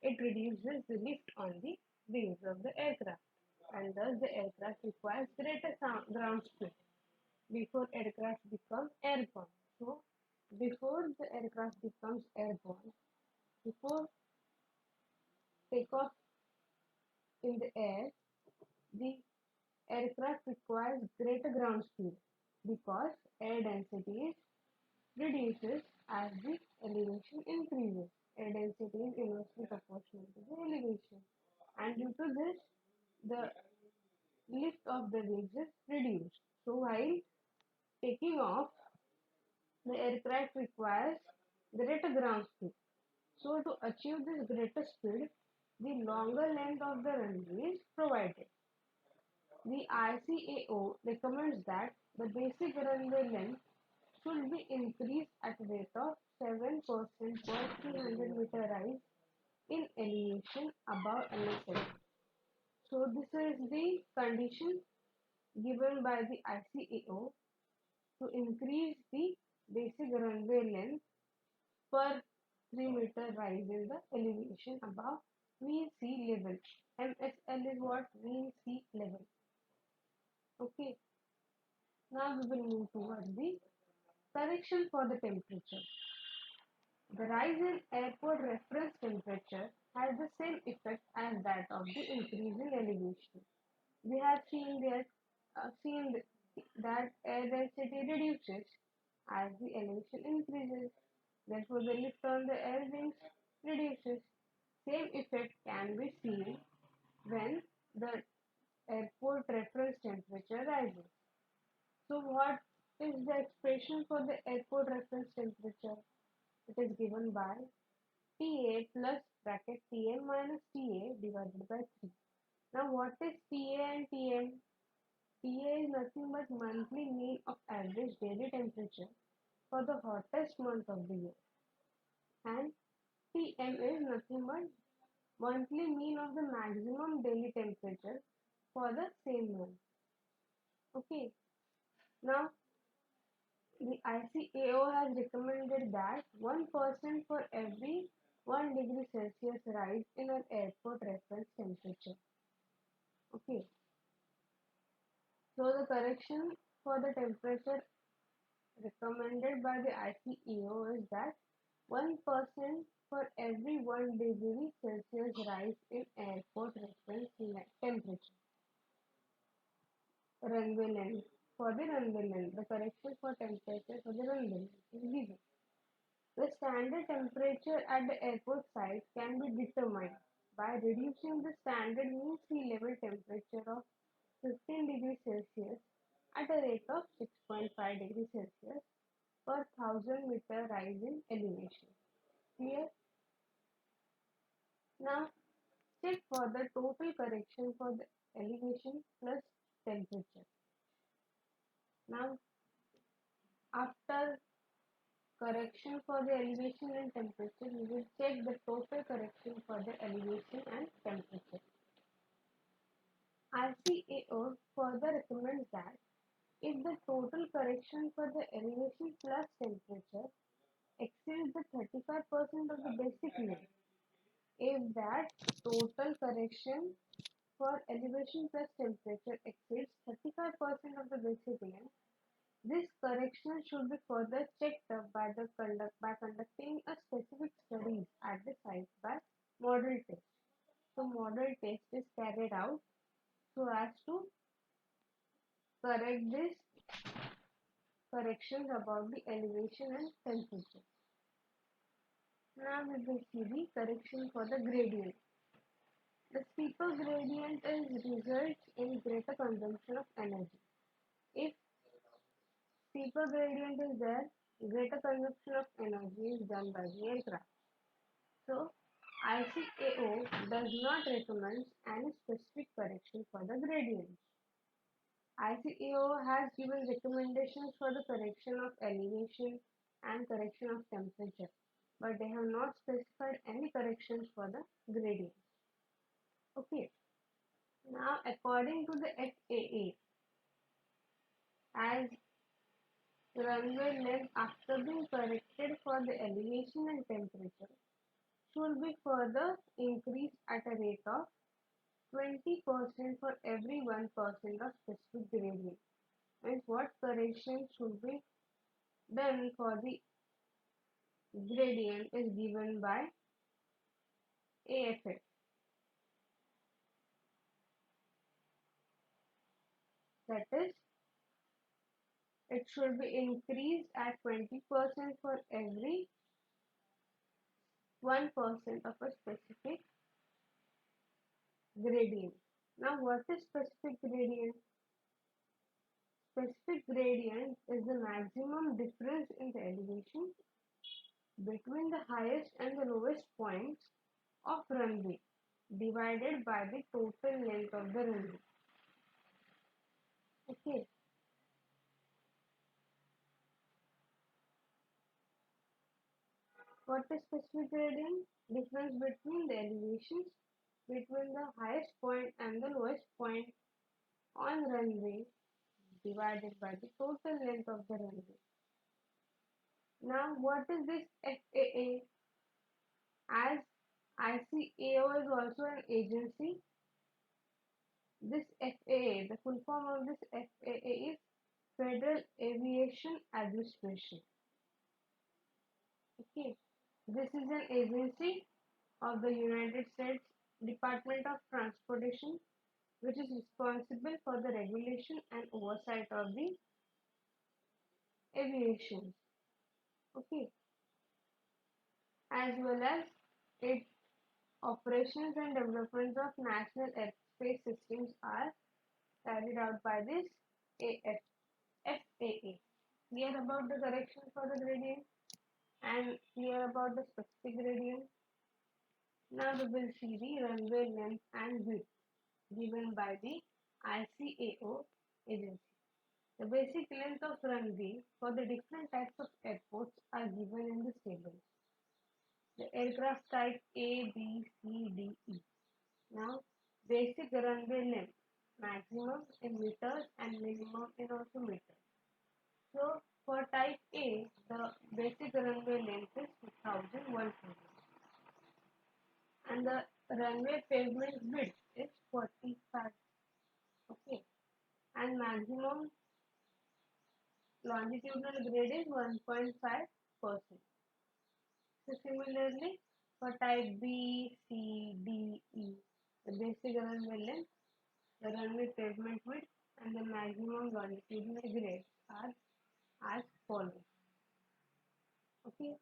it reduces the lift on the wings of the aircraft. And thus the aircraft requires greater ground speed before aircraft become airborne. So before the aircraft becomes airborne, before takeoff in the air, the aircraft requires greater ground speed because air density reduces as the elevation increases. Air density is inversely proportional to the elevation, and due to this, the lift of the wings is reduced. So, while taking off, the aircraft requires greater ground speed. So, to achieve this greater speed, the longer length of the runway is provided. The ICAO recommends that the basic runway length should be increased at a rate of 7% per 300-meter rise in elevation above LSM. So this is the condition given by the ICAO to increase the basic runway length per 3-meter rise in the elevation above mean sea level. MSL is what? Mean sea level. Okay. Now we will move towards the correction for the temperature. The rise in airport reference temperature has the same effect as that of the increasing elevation. We have seen that air density reduces as the elevation increases. Therefore, the lift on the air wings reduces. Same effect can be seen when the airport reference temperature rises. So, what is the expression for the airport reference temperature? It is given by Ta plus bracket Tm minus Ta divided by 3. Now, what is Ta and Tm? Ta is nothing but monthly mean of average daily temperature for the hottest month of the year, and Tm is nothing but monthly mean of the maximum daily temperature for the same month. Okay, now the ICAO has recommended that 1% for every 1 degree Celsius rise in an airport reference temperature. Okay, so the correction for the temperature recommended by the ICAO is that 1% for every 1 degree Celsius rise in airport reference temperature. Runway length. For the runway length, the correction for temperature for the runway length is given. The standard temperature at the airport site can be determined by reducing the standard mean sea level temperature of 15 degrees Celsius at a rate of 6.5 degrees Celsius per 1000-meter rise in elevation. Clear? Now, check for the total correction for the elevation plus temperature. Now, after correction for the elevation and temperature, we will check the total correction for the elevation and temperature. ICAO further recommends that If the total correction for the elevation plus temperature exceeds the 35% of the basic length, if that total correction for elevation plus temperature exceeds 35% of the basic length, this correction should be further checked up by conducting a specific studies at the site by model test. So model test is carried out so as to correct this corrections about the elevation and temperature. Now we will see the correction for the gradient. The steeper gradient is results in greater consumption of energy. If steeper gradient is there, greater consumption of energy is done by the aircraft. So ICAO does not recommend any specific correction for the gradient. ICAO has given recommendations for the correction of elevation and correction of temperature, but they have not specified any corrections for the gradient. Okay, now according to the FAA, as runway length after being corrected for the elevation and temperature should be further increased at a rate of 20% for every 1% of specific gradient. Means what correction should be done for the gradient is given by AFF. That is, it should be increased at 20% for every 1% of a specific gradient. Now what is specific gradient? Specific gradient is the maximum difference in the elevation between the highest and the lowest points of runway divided by the total length of the runway. Okay. What is specific gradient? Difference between the elevations between the highest point and the lowest point on runway divided by the total length of the runway. Now what is this FAA? As ICAO is also an agency, this FAA, the full form of this FAA is Federal Aviation Administration. Okay, this is an agency of the United States Department of Transportation, which is responsible for the regulation and oversight of the aviation. Okay, as well as its operations and developments of national airspace systems are carried out by this FAA. Clear about the correction for the gradient and clear about the specific gradient. Now we will see the runway length and width given by the ICAO agency. The basic length of runway for the different types of airports are given in this table. The aircraft type A, B, C, D, E. Now, basic runway length, maximum in meters and minimum in also meters. So, for type A, the basic runway length is 2100 and the runway pavement width is 45. Okay, and maximum longitudinal grade is 1.5%. So similarly, for type B, C, D, E, the basic runway length, the runway pavement width, and the maximum longitudinal grades are as follows. Okay.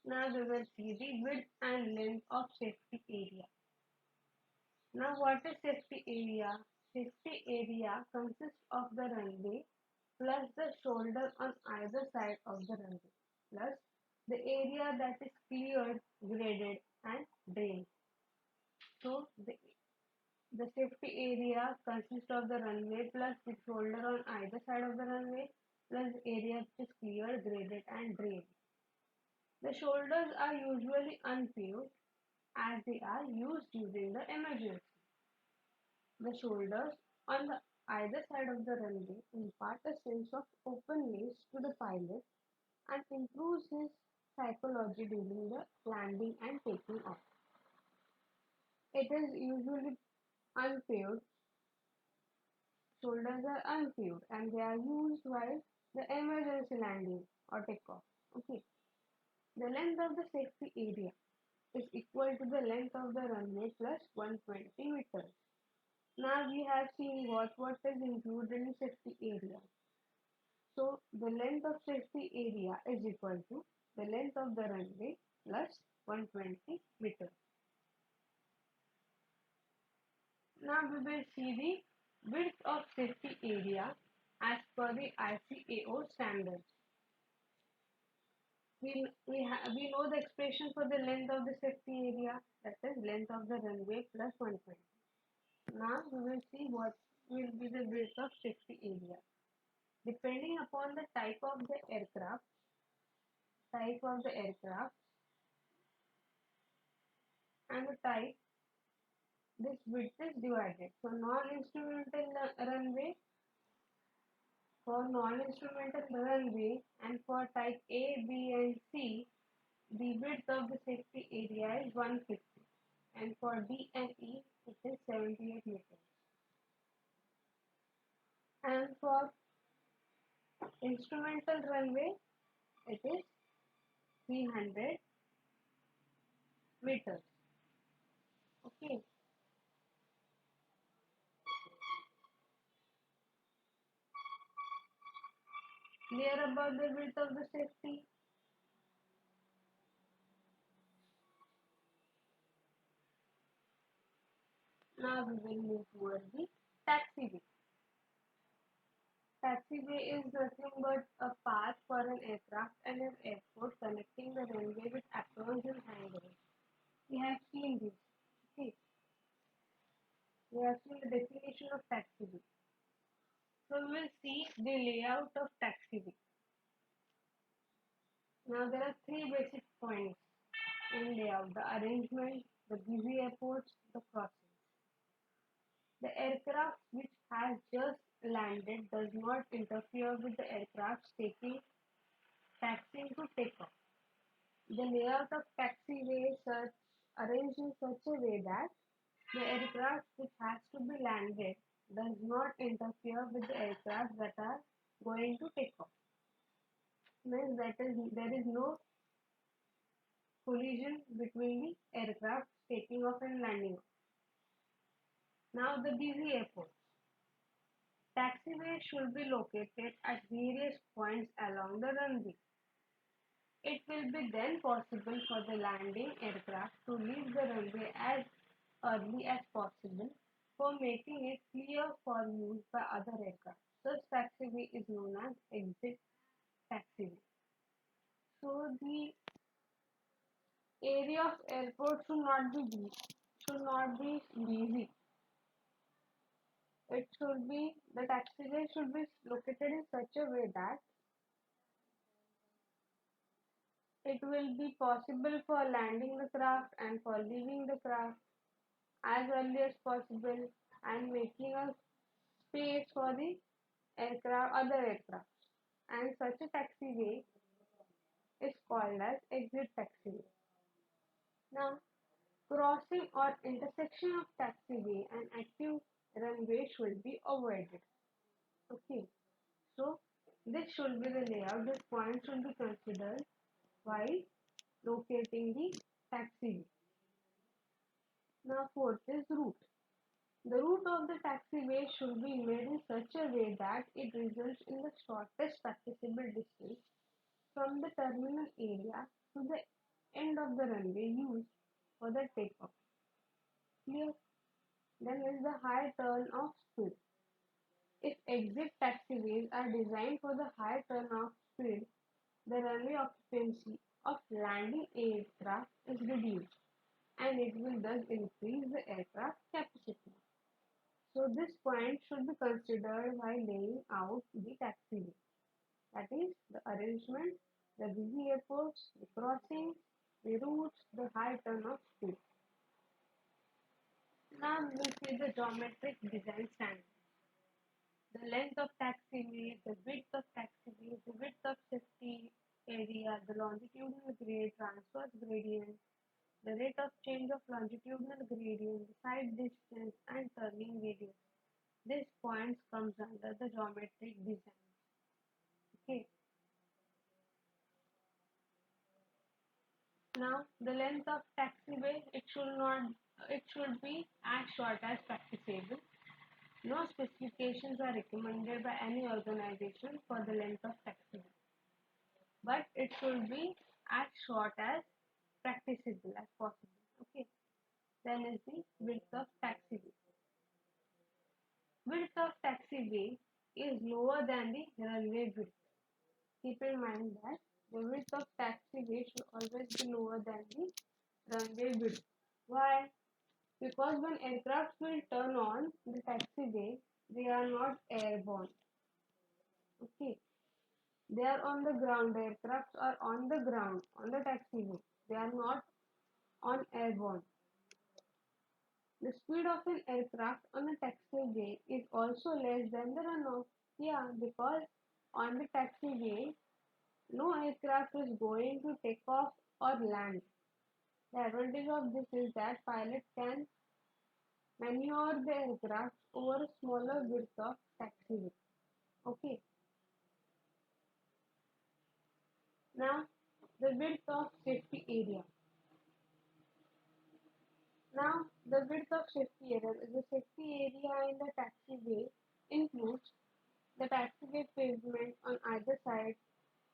Now we will see the width and length of safety area. Now what is safety area? Safety area consists of the runway plus the shoulder on either side of the runway plus the area that is cleared, graded and drained. So the safety area consists of the runway plus the shoulder on either side of the runway plus the area which is cleared, graded and drained. The shoulders are usually unpaved as they are used during the emergency. The shoulders on the either side of the runway impart a sense of openness to the pilot and improves his psychology during the landing and taking off. It is usually unpaved, shoulders are unpaved, and they are used while the emergency landing or takeoff. Okay. The length of the safety area is equal to the length of the runway plus 120 meters. Now we have seen what is included in safety area. So the length of safety area is equal to the length of the runway plus 120 meters. Now we will see the width of safety area as per the ICAO standards. We know the expression for the length of the safety area, that is length of the runway plus 120. Now we will see what will be the width of safety area. Depending upon the type of the aircraft and the type, this width is divided. For non-instrumental runway and for type A, B and C, the width of the safety area is 150 and for D and E it is 78 meters. And for instrumental runway it is 300 meters. Okay. Clear about the width of the safety? Now we will move towards the taxiway. Taxiway is nothing but a path for an aircraft and an airport connecting the runway with aprons and hangars. We have seen this. Okay. We have seen the definition of taxiway. So we will see the layout of taxiway. Now there are three basic points in layout: the arrangement, the busy airports, the crossing. The aircraft which has just landed does not interfere with the aircraft taxiing to take off. The layout of taxiway is arranged in such a way that the aircraft which has to be landed does not interfere with the aircraft that are going to take off. Means there is no collision between the aircraft taking off and landing. Now the busy airports. Taxiway should be located at various points along the runway. It will be then possible for the landing aircraft to leave the runway as early as possible for making it clear for use by other aircraft. Such taxiway is known as exit taxiway. So the area of airport should not be busy. The taxiway should be located in such a way that it will be possible for landing the craft and for leaving the craft as early as possible and making a space for the other aircraft. And such a taxiway is called as exit taxiway. Now, crossing or intersection of taxiway and active runway should be avoided. Okay, so this should be the layout. This point should be considered while locating the taxiway. Now, fourth is route. The route of the taxiway should be made in such a way that it results in the shortest practicable distance from the terminal area to the end of the runway used for the takeoff. Clear? Then is the high turn of speed. If exit taxiways are designed for the high turn of speed, the runway occupancy of landing aircraft is reduced and it will thus increase the aircraft capacity. So this point should be considered while laying out the taxiway. That is the arrangement, the busy airports, the crossings, the routes, the high turn of speed. Now we will see the geometric design standards. length of taxiway, the width of taxiway, the width of safety area, the longitudinal grade, transverse gradient, the rate of change of longitudinal gradient, the side distance, and turning radius. This points comes under the geometric design. Okay. Now the length of taxiway, it should be as short as practicable. No specifications are recommended by any organization for the length of taxiway, but it should be as short as practicable as possible. Okay. Then is the width of taxiway. Width of taxiway is lower than the runway width. Keep in mind that the width of taxiway should always be lower than the runway width. Why? Because when aircraft will turn on the taxiway, they are not airborne. Okay, they are on the ground. The aircraft are on the ground on the taxiway. They are not on airborne. The speed of an aircraft on a taxiway is also less than the runoff. Yeah, because on the taxiway, no aircraft is going to take off or land. The advantage of this is that pilot can maneuver the aircraft over a smaller width of taxiway. Okay, now the width of safety area. Now the width of safety area is the safety area in the taxiway includes the taxiway pavement on either side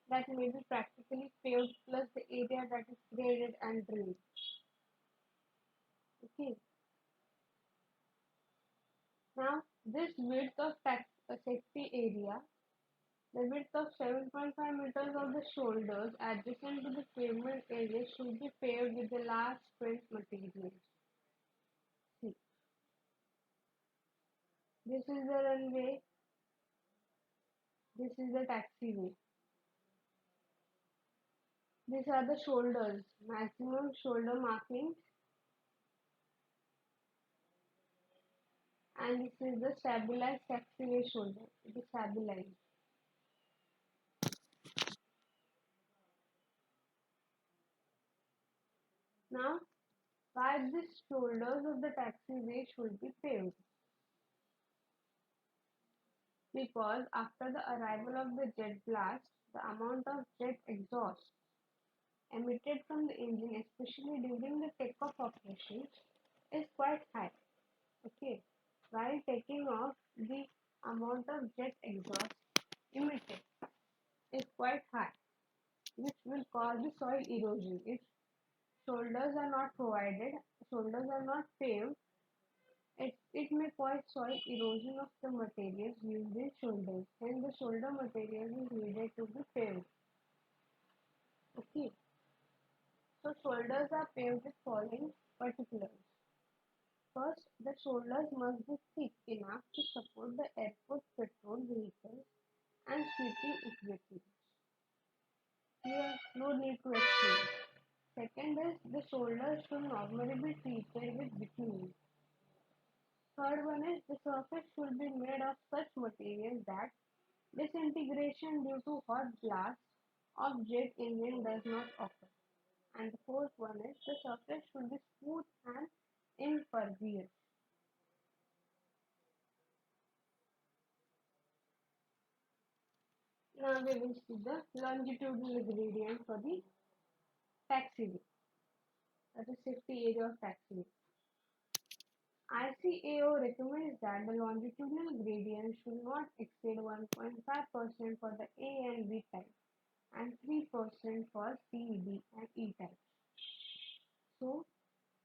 that may be practically paved plus the area that is graded and drained. Okay, now this width of safety area, the width of 7.5 meters of the shoulders adjacent to the pavement area should be paved with the large sprint materials. See, this is the runway, this is the taxiway. These are the shoulders, maximum shoulder markings, and this is the stabilized taxiway shoulder. It is stabilized. Now, why the shoulders of the taxiway should be paved? Because after the arrival of the jet blast, the amount of jet exhaust emitted from the engine, especially during the takeoff operations, is quite high. Okay, while taking off, the amount of jet exhaust emitted is quite high, which will cause the soil erosion. If shoulders are not provided, shoulders are not paved, it may cause soil erosion of the materials used in shoulders. Hence, the shoulder material is needed to be paved. Okay, so shoulders are paved with following particulars. First, the shoulders must be thick enough to support the airport patrol vehicles and sweeping equipment. Here, no need to explain. Second is the shoulders should normally be treated with bitumen. Third one is the surface should be made of such material that disintegration due to hot blast of jet engine does not occur. And the fourth one is the surface should be smooth and impervious. Now we will see the longitudinal gradient for the taxiway, that is safety area of taxiway. ICAO recommends that the longitudinal gradient should not exceed 1.5% for the A and B type and 3% for C, D and E type. So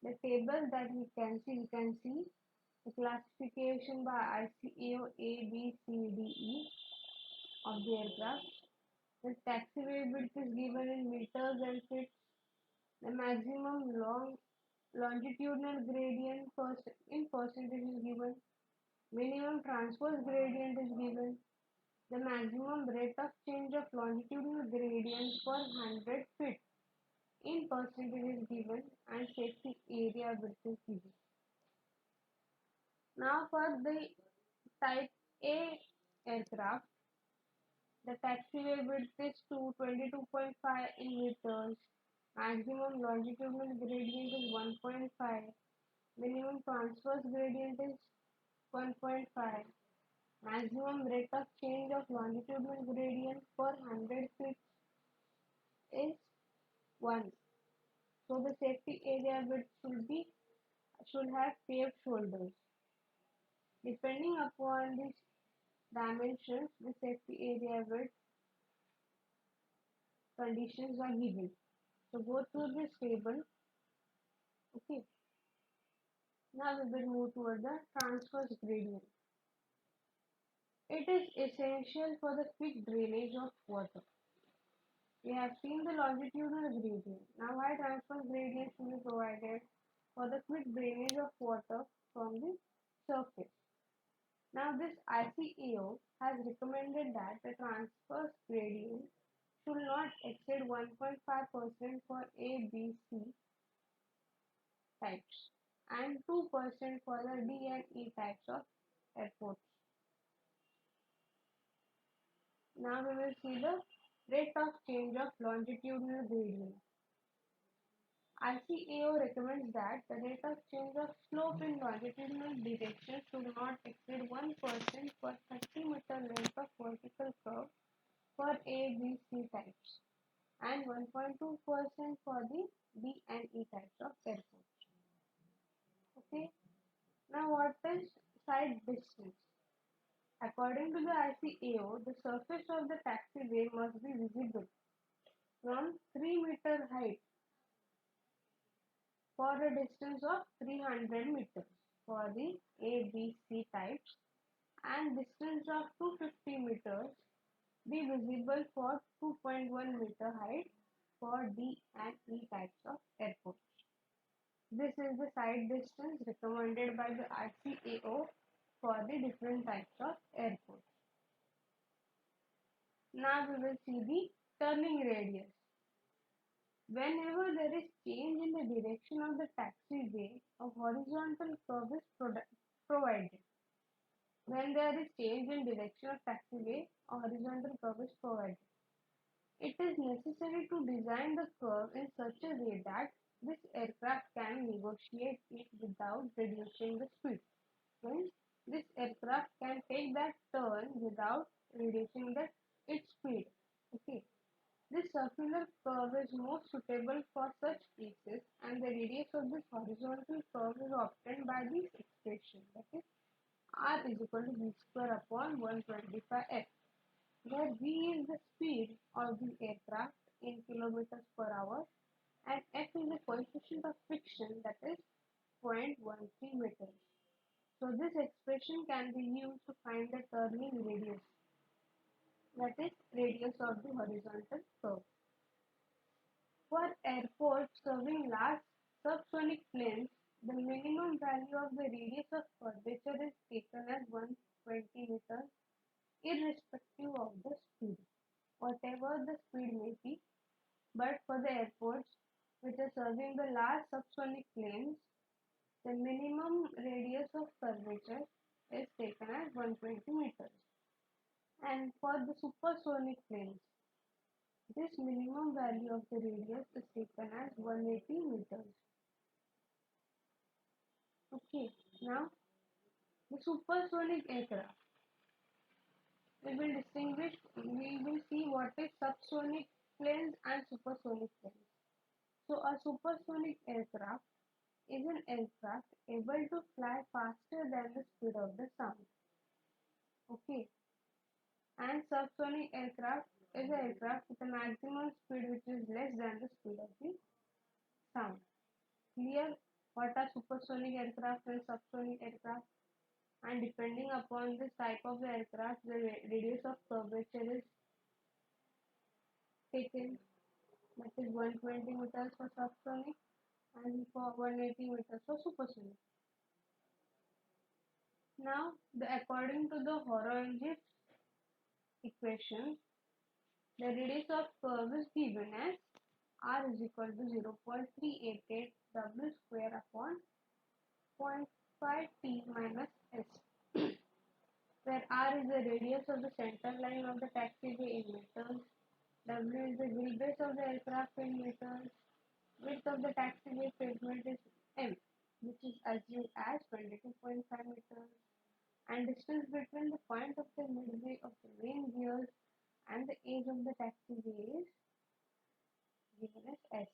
the table that we can see the classification by ICAO A, B, C, D, E of the aircraft. The taxiway width is given in meters and feet. The maximum longitudinal gradient in percentage is given. Minimum transverse gradient is given. The maximum rate of change of longitudinal gradient per 100 feet in percentage is given, and safety area width is given. Now for the type A aircraft. The taxiway width is 22.5 in meters. Maximum longitudinal gradient is 1.5. Minimum transverse gradient is 1.5. Maximum rate of change of longitudinal gradient per 100 feet is 1. So the safety area width should have paved shoulders. Depending upon these dimensions, the safety area width conditions are given. So go through this table. Okay. Now we will move toward the transverse gradient. It is essential for the quick drainage of water. We have seen the longitudinal gradient. Now why transverse gradient should be provided for the quick drainage of water from the surface. Now this ICAO has recommended that the transverse gradient should not exceed 1.5% for A, B, C types and 2% for the D and E types of airports. Now we will see the rate of change of longitudinal gradient. ICAO recommends that the rate of change of slope in longitudinal direction should not exceed 1% per 30-meter length of vertical curve for A, B, C types and 1.2% for the D and E types of airports. Okay. Now what is side distance? According to the ICAO, the surface of the taxiway must be visible from 3-meter height for a distance of 300 meters for the A, B, C types and distance of 250 meters be visible for 2.1 meter height for D and E types of airports. This is the side distance recommended by the ICAO for the different types of airports. Now we will see the turning radius. Whenever there is change in the direction of the taxiway, a horizontal curve is provided. When there is change in direction of taxiway, a horizontal curve is provided. It is necessary to design the curve in such a way that this aircraft can negotiate it without reducing the speed. Means this aircraft can take that turn without reducing its speed. Okay. This circular curve is most suitable for such cases and the radius of this horizontal curve is obtained by this expression, that is r is equal to v square upon 125f, where v is the speed of the aircraft in kilometers per hour and f is the coefficient of friction, that is 0.13 meters. So this expression can be used to find the turning radius, that is radius of the horizontal curve. For airports serving large subsonic planes, the minimum value of the radius of curvature is taken as 120 meters irrespective of the speed, whatever the speed may be. But for the airports which are serving the large subsonic planes, the minimum radius of curvature is taken as 120 meters. And for the supersonic planes, this minimum value of the radius is taken as 180 meters. Okay, now the supersonic aircraft. We will see what is subsonic planes and supersonic planes. So a supersonic aircraft is an aircraft able to fly faster than the speed of the sound. Okay, and subsonic aircraft is an aircraft with a maximum speed which is less than the speed of the sound. Clear what are supersonic aircraft and subsonic aircraft? And depending upon the type of the aircraft, the radius of curvature is taken, that is 120 meters for subsonic and for 180 meters for supersonic. Now, according to the Horowitz equation, the radius of curve is given as r is equal to 0.388 w square upon 0.5 t minus s. The where R is the radius of the center line of the taxiway in meters, W is the wheelbase of the aircraft in meters, width of the taxiway pavement is M, which is assumed as 22.5 meters, and distance between the point of the midway of the main gears and the edge of the taxiway is given as S.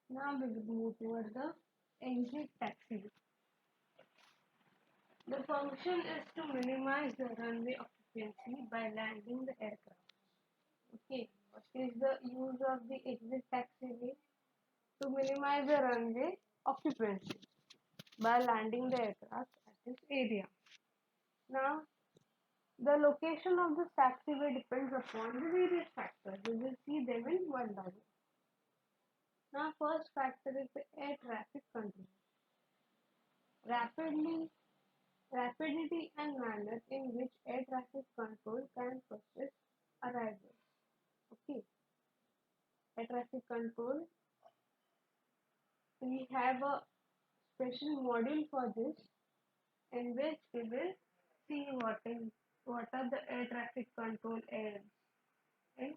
Now we will move toward the exit taxiway. The function is to minimize the runway occupancy by landing the aircraft. Okay, what is the use of the exit taxiway? To minimize the runway occupancy by landing the aircraft at this area. Now, the location of this taxiway depends upon the various factors. We will see them in one by one. Now, first factor is the air traffic control. Rapidity and manner in which air traffic control can process arrivals. Okay, air traffic control. We have a special module for this in which we will see what are the air traffic control aids, and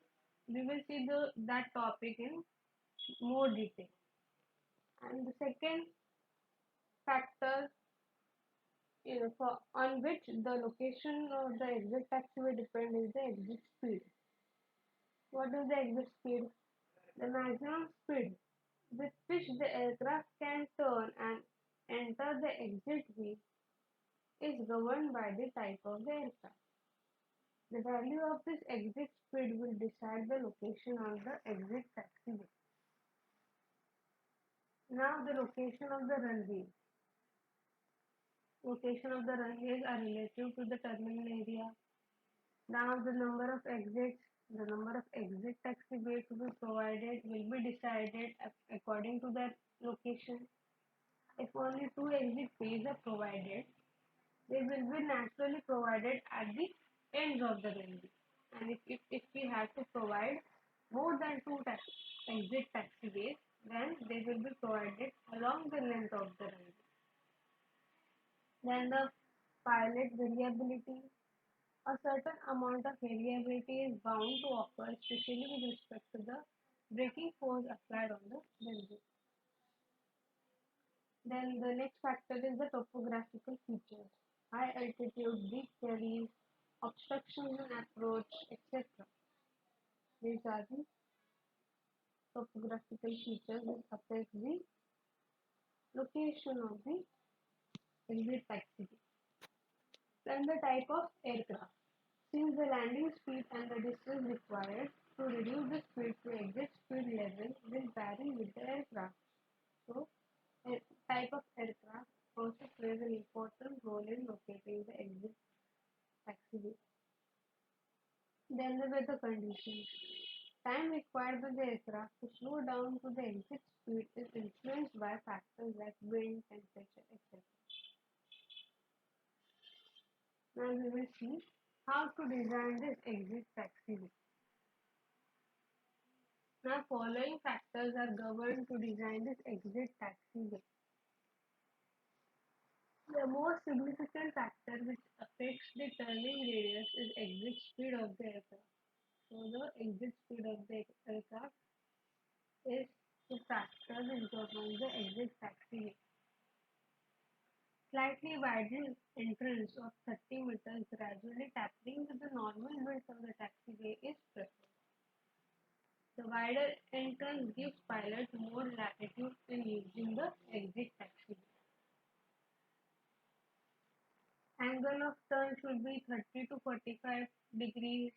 we will see that topic in more detail. And the second factor on which the location of the exit taxiway depends is the exit speed. What is the exit speed? The maximum speed with which the aircraft can turn and enter the exit way is governed by the type of the aircraft. The value of this exit speed will decide the location of the exit taxiway. Now the location of the runway. Location of the runways are relative to the terminal area. Now the number of exit taxiways to be provided will be decided according to their location. If only 2 exit ways are provided, they will be naturally provided at the ends of the runway. And if we have to provide more than 2 exit taxiways, then they will be provided along the length of the runway. Then the pilot variability. A certain amount of variability is bound to occur, especially with respect to the braking force applied on the runway. Then the next factor is the topographical features. High altitude, deep valleys, obstructions in approach, etc. These are the topographical features that affect the location of the exit taxiway. Then the type of aircraft. Since the landing speed and the distance required to reduce the speed to exit speed level will vary with the aircraft. So, a type of aircraft also plays an important role in locating the exit taxiway. Then the weather conditions. Time required by the aircraft to slow down to the exit speed is influenced by factors like wind, temperature, etc. Now we will see how to design this exit taxiway. Now following factors are governed to design this exit taxiway. The most significant factor which affects the turning radius is exit speed of the aircraft. So the exit speed of the aircraft is the factor which governs the exit taxiway. Slightly widened entrance of 30 meters gradually tapering with the normal width of the taxiway is preferred. The wider entrance gives pilot more latitude in using the exit taxiway. Angle of turn should be 30 to 45 degrees.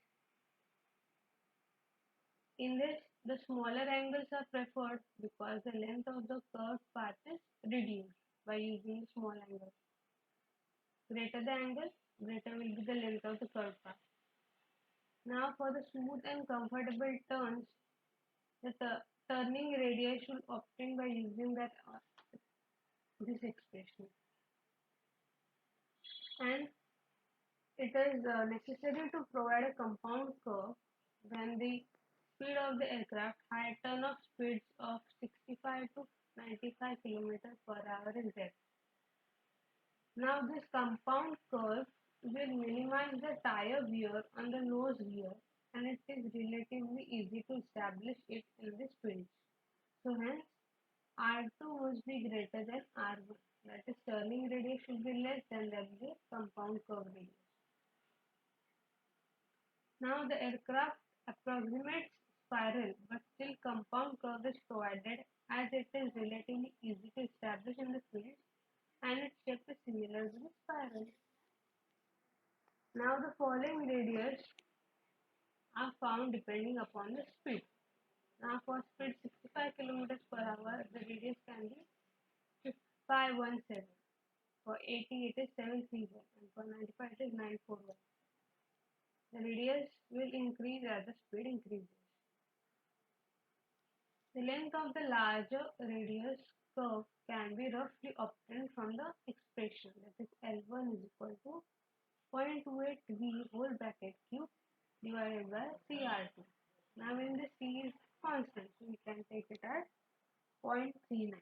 In this, the smaller angles are preferred because the length of the curved path is reduced by using small angles. Greater the angle, greater will be the length of the curved path. Now for the smooth and comfortable turns, the turning radius should obtain by using this expression. And it is necessary to provide a compound curve when the speed of the aircraft high turn-off speeds of 65 to 95 km per hour is there. Now this compound curve will minimize the tire wear on the nose rear, and it is relatively easy to establish it in this field. So hence R2 must be greater than R1. That is, turning radius should be less than the compound curve radius. Now the aircraft approximates spiral, but still compound curve is provided as it is relatively easy to establish in the field and its shape is similar to the spiral. Now the following radius are found depending upon the speed. Now for speed 65 kilometers per hour, the radius can be 517. For 80 it is 731 and for 95 it is 941. The radius will increase as the speed increases. The length of the larger radius curve can be roughly obtained from the expression, that is L1 is equal to 0.28 V whole bracket cube divided by CR2. Now when the C is constant, so we can take it as 0.39.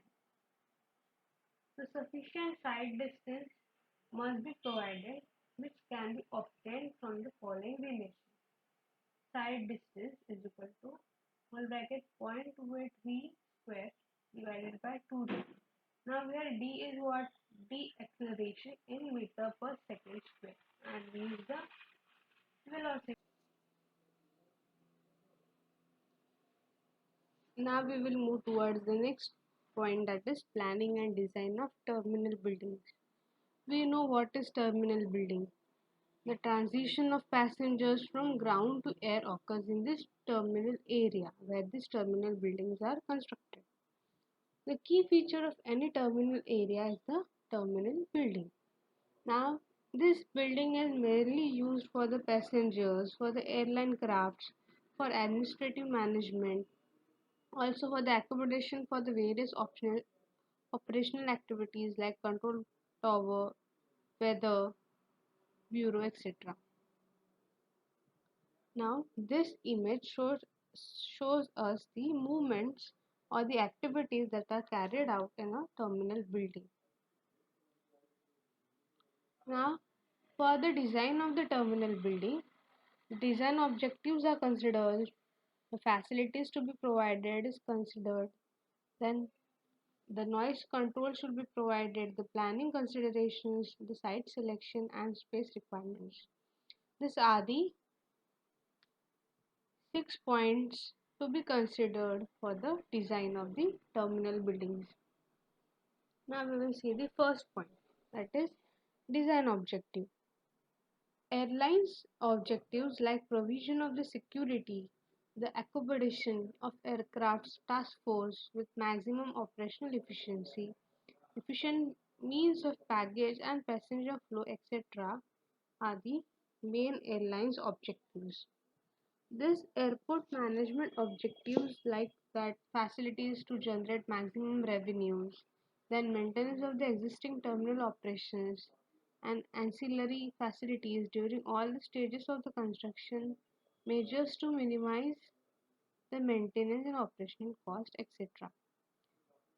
So sufficient side distance must be provided, which can be obtained from the following relation. Side distance is equal to whole bracket 0.28 V square divided by 2D. Now where D is what? D acceleration in meter per second square, and V is the velocity. Now we will move towards the next point, that is planning and design of terminal buildings. We know what is terminal building. The transition of passengers from ground to air occurs in this terminal area where these terminal buildings are constructed. The key feature of any terminal area is the terminal building. Now, this building is mainly used for the passengers, for the airline crafts, for administrative management, also for the accommodation for the various operational activities like control tower, weather bureau, etc. Now, this image shows us the movements or the activities that are carried out in a terminal building. Now, for the design of the terminal building, design objectives are considered, the facilities to be provided is considered, then the noise control should be provided, the planning considerations, the site selection and space requirements. These are the 6 points to be considered for the design of the terminal buildings. Now we will see the first point, that is design objective. Airlines objectives like provision of the security, the accommodation of aircraft's task force with maximum operational efficiency, efficient means of baggage and passenger flow, etc. are the main airlines objectives. This airport management objectives like that facilities to generate maximum revenues, then maintenance of the existing terminal operations and ancillary facilities during all the stages of the construction, measures to minimize the maintenance and operational cost, etc.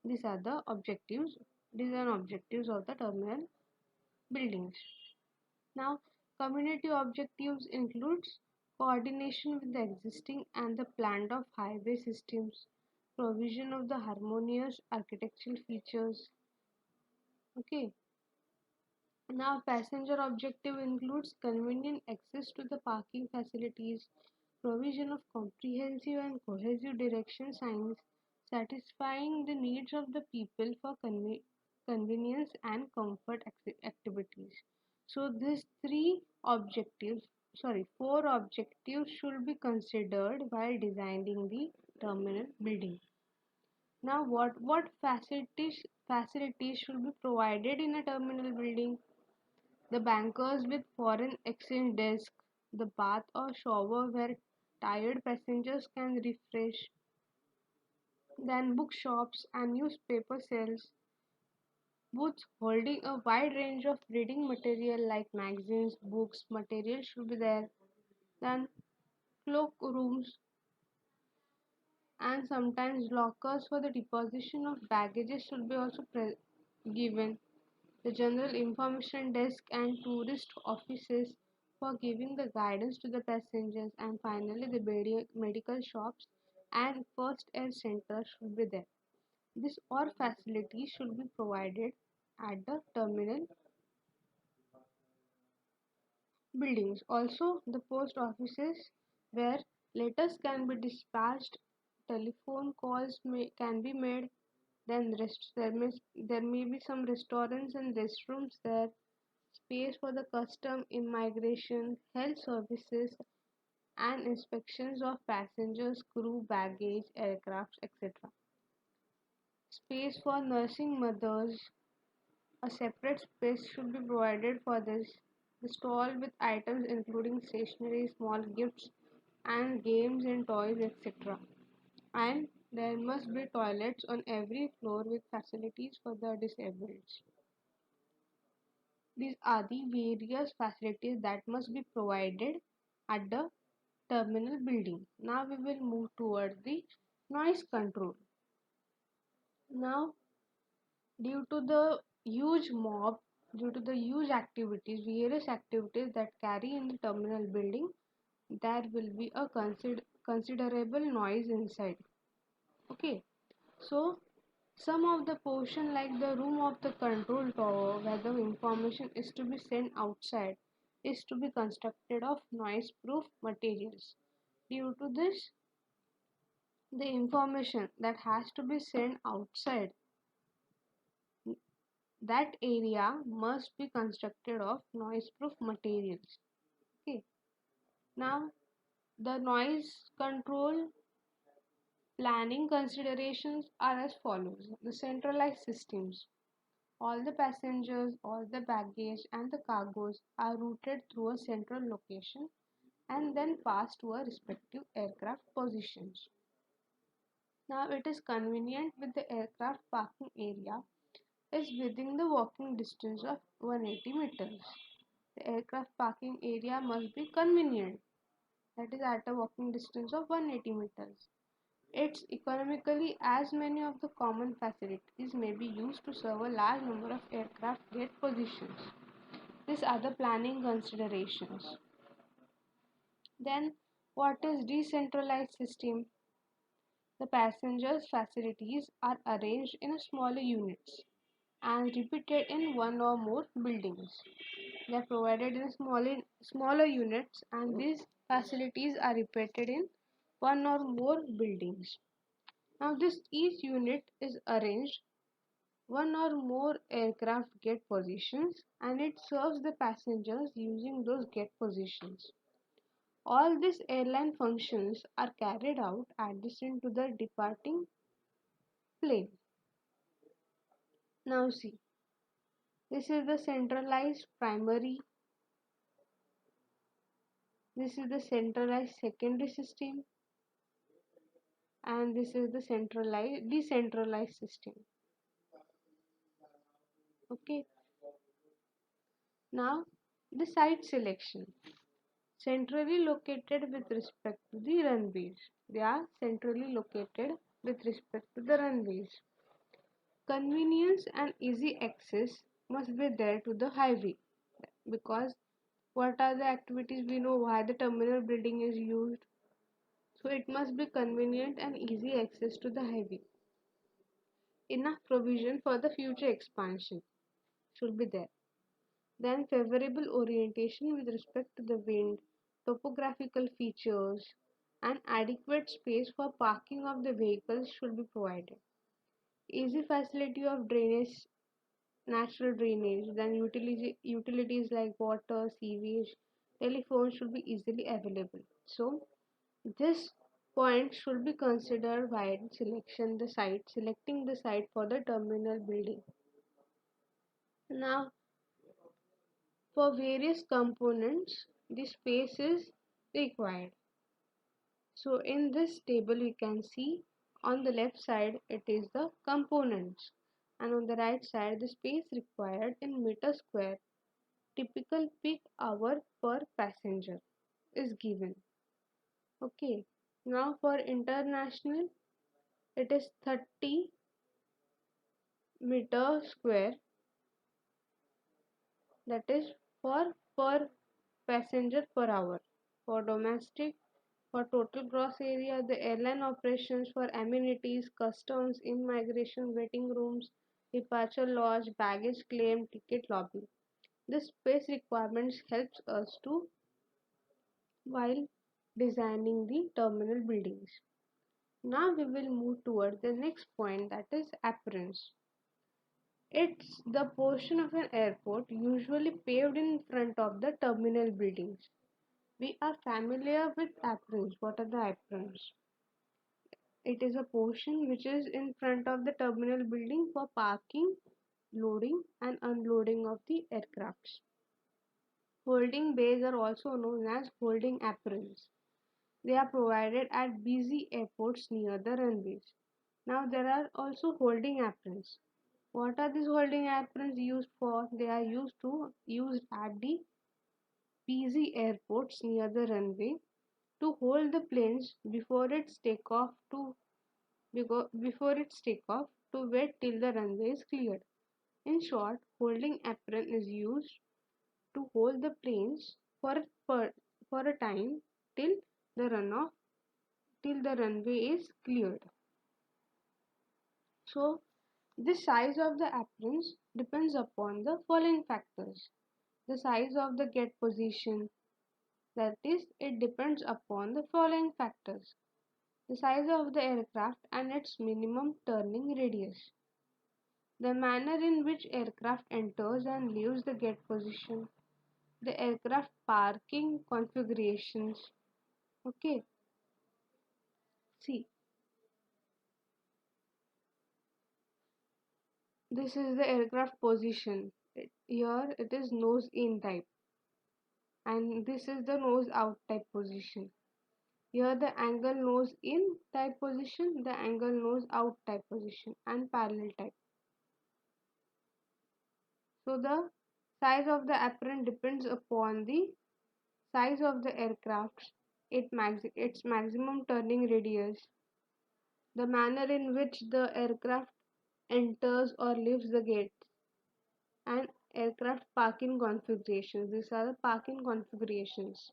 These are the objectives, design objectives of the terminal buildings. Now, community objectives includes coordination with the existing and the planned of highway systems, provision of the harmonious architectural features. Okay. Now, passenger objective includes convenient access to the parking facilities, provision of comprehensive and cohesive direction signs, satisfying the needs of the people for convenience and comfort activities. So these four objectives should be considered while designing the terminal building. Now what facilities should be provided in a terminal building? The bankers with foreign exchange desk, the bath or shower where tired passengers can refresh, then bookshops and newspaper sales, booths holding a wide range of reading material like magazines, books, material should be there. Then cloak rooms and sometimes lockers for the deposition of baggages should be also given. the General Information Desk and tourist offices for giving the guidance to the passengers, and finally the medical shops and first aid center should be there. This all facilities should be provided at the terminal buildings. Also, the post offices where letters can be dispatched, telephone calls can be made, then there may be some restaurants and restrooms there, space for the custom, immigration, health services, and inspections of passengers, crew, baggage, aircrafts, etc. Space for nursing mothers, a separate space should be provided for this. The stall with items including stationery, small gifts, and games and toys, etc. And there must be toilets on every floor with facilities for the disabled. These are the various facilities that must be provided at the terminal building. Now we will move towards the noise control. Now, due to the huge mob, due to the huge activities, various activities that carry in the terminal building, there will be a considerable noise inside. Okay, so some of the portion like the room of the control tower where the information is to be sent outside is to be constructed of noise proof materials. Due to this, the information that has to be sent outside that area must be constructed of noise proof materials. Okay, now the noise control planning considerations are as follows. The centralized systems. All the passengers, all the baggage, and the cargoes are routed through a central location and then passed to a respective aircraft positions. Now it is convenient with the aircraft parking area is within the walking distance of 180 meters. The aircraft parking area must be convenient, that is at a walking distance of 180 meters. It's economically as many of the common facilities may be used to serve a large number of aircraft gate positions. These are the planning considerations. Then what is decentralized system? The passengers facilities are arranged in smaller units and repeated in one or more buildings. They are provided in smaller units and these facilities are repeated in one or more buildings. Now this each unit is arranged one or more aircraft gate positions and it serves the passengers using those gate positions. All these airline functions are carried out adjacent to the departing plane. Now see, this is the centralized primary, this is the centralized secondary system, and this is the centralized decentralized system. Okay, now the site selection. Centrally located with respect to the runways. They are centrally located with respect to the runways. Convenience and easy access must be there to the highway because what are the activities we know why the terminal building is used. So it must be convenient and easy access to the highway. Enough provision for the future expansion should be there. Then favorable orientation with respect to the wind, topographical features, and adequate space for parking of the vehicles should be provided. Easy facility of drainage, natural drainage, then utilities like water, sewage, telephone should be easily available. So this point should be considered while selecting the site for the terminal building. Now for various components, the space is required. So in this table we can see on the left side it is the components and on the right side the space required in meter square. Typical peak hour per passenger is given. Okay, now for international it is 30 meter square that is for per passenger per hour. For domestic, for total gross area, the airline operations for amenities, customs, immigration, waiting rooms, departure lodge, baggage claim, ticket lobby. This space requirements helps us to while designing the terminal buildings. Now we will move towards the next point, that is aprons. It's the portion of an airport usually paved in front of the terminal buildings. We are familiar with aprons. What are the aprons? It is a portion which is in front of the terminal building for parking, loading and unloading of the aircrafts. Holding bays are also known as holding aprons. They are provided at busy airports near the runways. Now there are also holding aprons. What are these holding aprons used for? They are used at the busy airports near the runway to hold the planes before its takeoff to wait till the runway is cleared. In short, holding apron is used to hold the planes for a time till the runoff till the runway is cleared. So the size of the aprons depends upon the following factors. The size of the gate position, that is, it depends upon the following factors. The size of the aircraft and its minimum turning radius. The manner in which aircraft enters and leaves the gate position. The aircraft parking configurations. Okay, see, this is the aircraft position. Here it is nose in type, and this is the nose out type position. Here the angle nose in type position, the angle nose out type position, and parallel type. So the size of the apron depends upon the size of the aircraft, its maximum turning radius, the manner in which the aircraft enters or leaves the gate, and aircraft parking configurations. These are the parking configurations.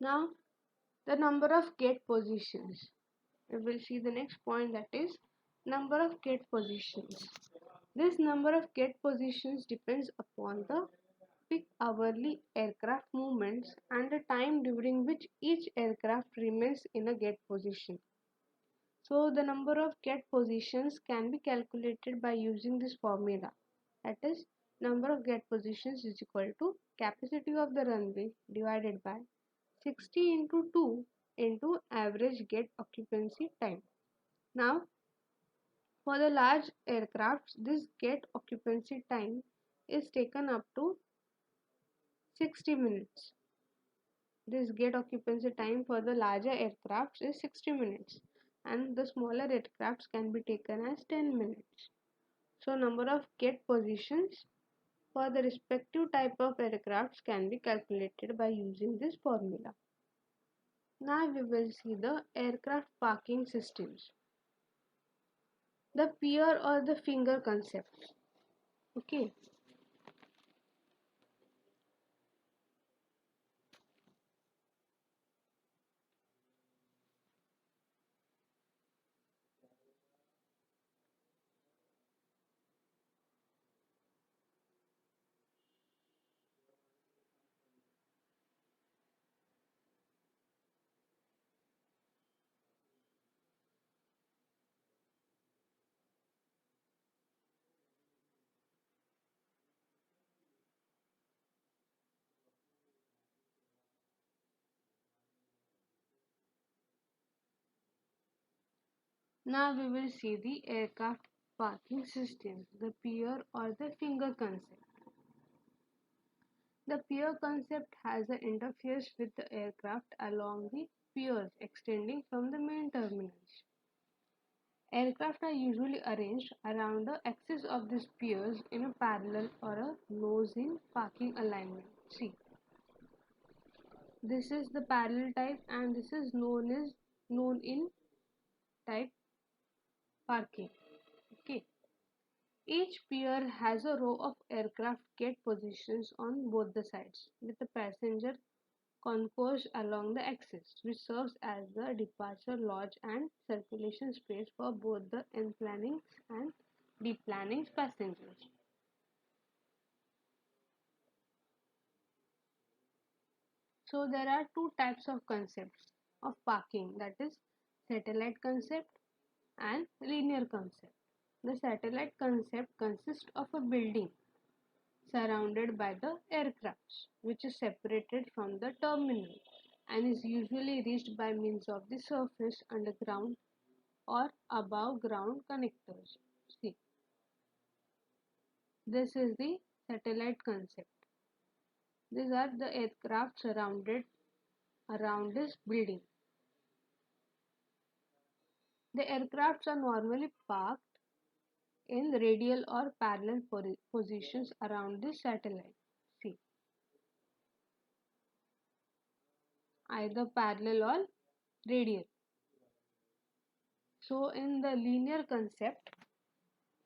Now the number of gate positions. We will see the next point, that is number of gate positions. This number of gate positions depends upon the peak hourly aircraft movements and the time during which each aircraft remains in a gate position. So the number of gate positions can be calculated by using this formula. That is, number of gate positions is equal to capacity of the runway divided by 60 into 2 into average gate occupancy time. Now, for the large aircrafts, this gate occupancy time is taken up to 60 minutes. This gate occupancy time for the larger aircrafts is 60 minutes and the smaller aircrafts can be taken as 10 minutes. So number of gate positions for the respective type of aircrafts can be calculated by using this formula. Now we will see the aircraft parking systems. The pier or the finger concept. Okay. Now we will see the aircraft parking system, the pier or the finger concept. The pier concept has an interface with the aircraft along the piers extending from the main terminals. Aircraft are usually arranged around the axis of these piers in a parallel or a nose-in parking alignment. See, this is the parallel type and this is known in type parking. Okay. Each pier has a row of aircraft gate positions on both the sides, with a passenger concourse along the axis, which serves as the departure lodge and circulation space for both the enplaning and deplaning passengers. So there are two types of concepts of parking, that is satellite concept and linear concept. The satellite concept consists of a building surrounded by the aircrafts, which is separated from the terminal and is usually reached by means of the surface, underground or above ground connectors. See, this is the satellite concept. These are the aircraft surrounded around this building. The aircrafts are normally parked in radial or parallel positions around the satellite. See, either parallel or radial. So in the linear concept,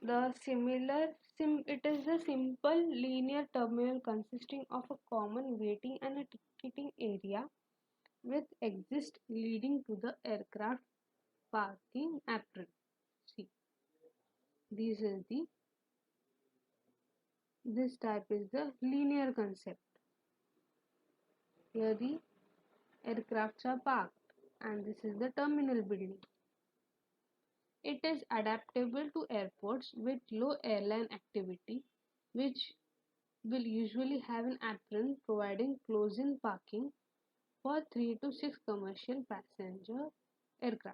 it is a simple linear terminal consisting of a common waiting and a ticketing area with exits leading to the aircraft parking apron. See, this type is the linear concept. Here the aircrafts are parked and this is the terminal building. It is adaptable to airports with low airline activity, which will usually have an apron providing close-in parking for 3 to 6 commercial passenger aircraft.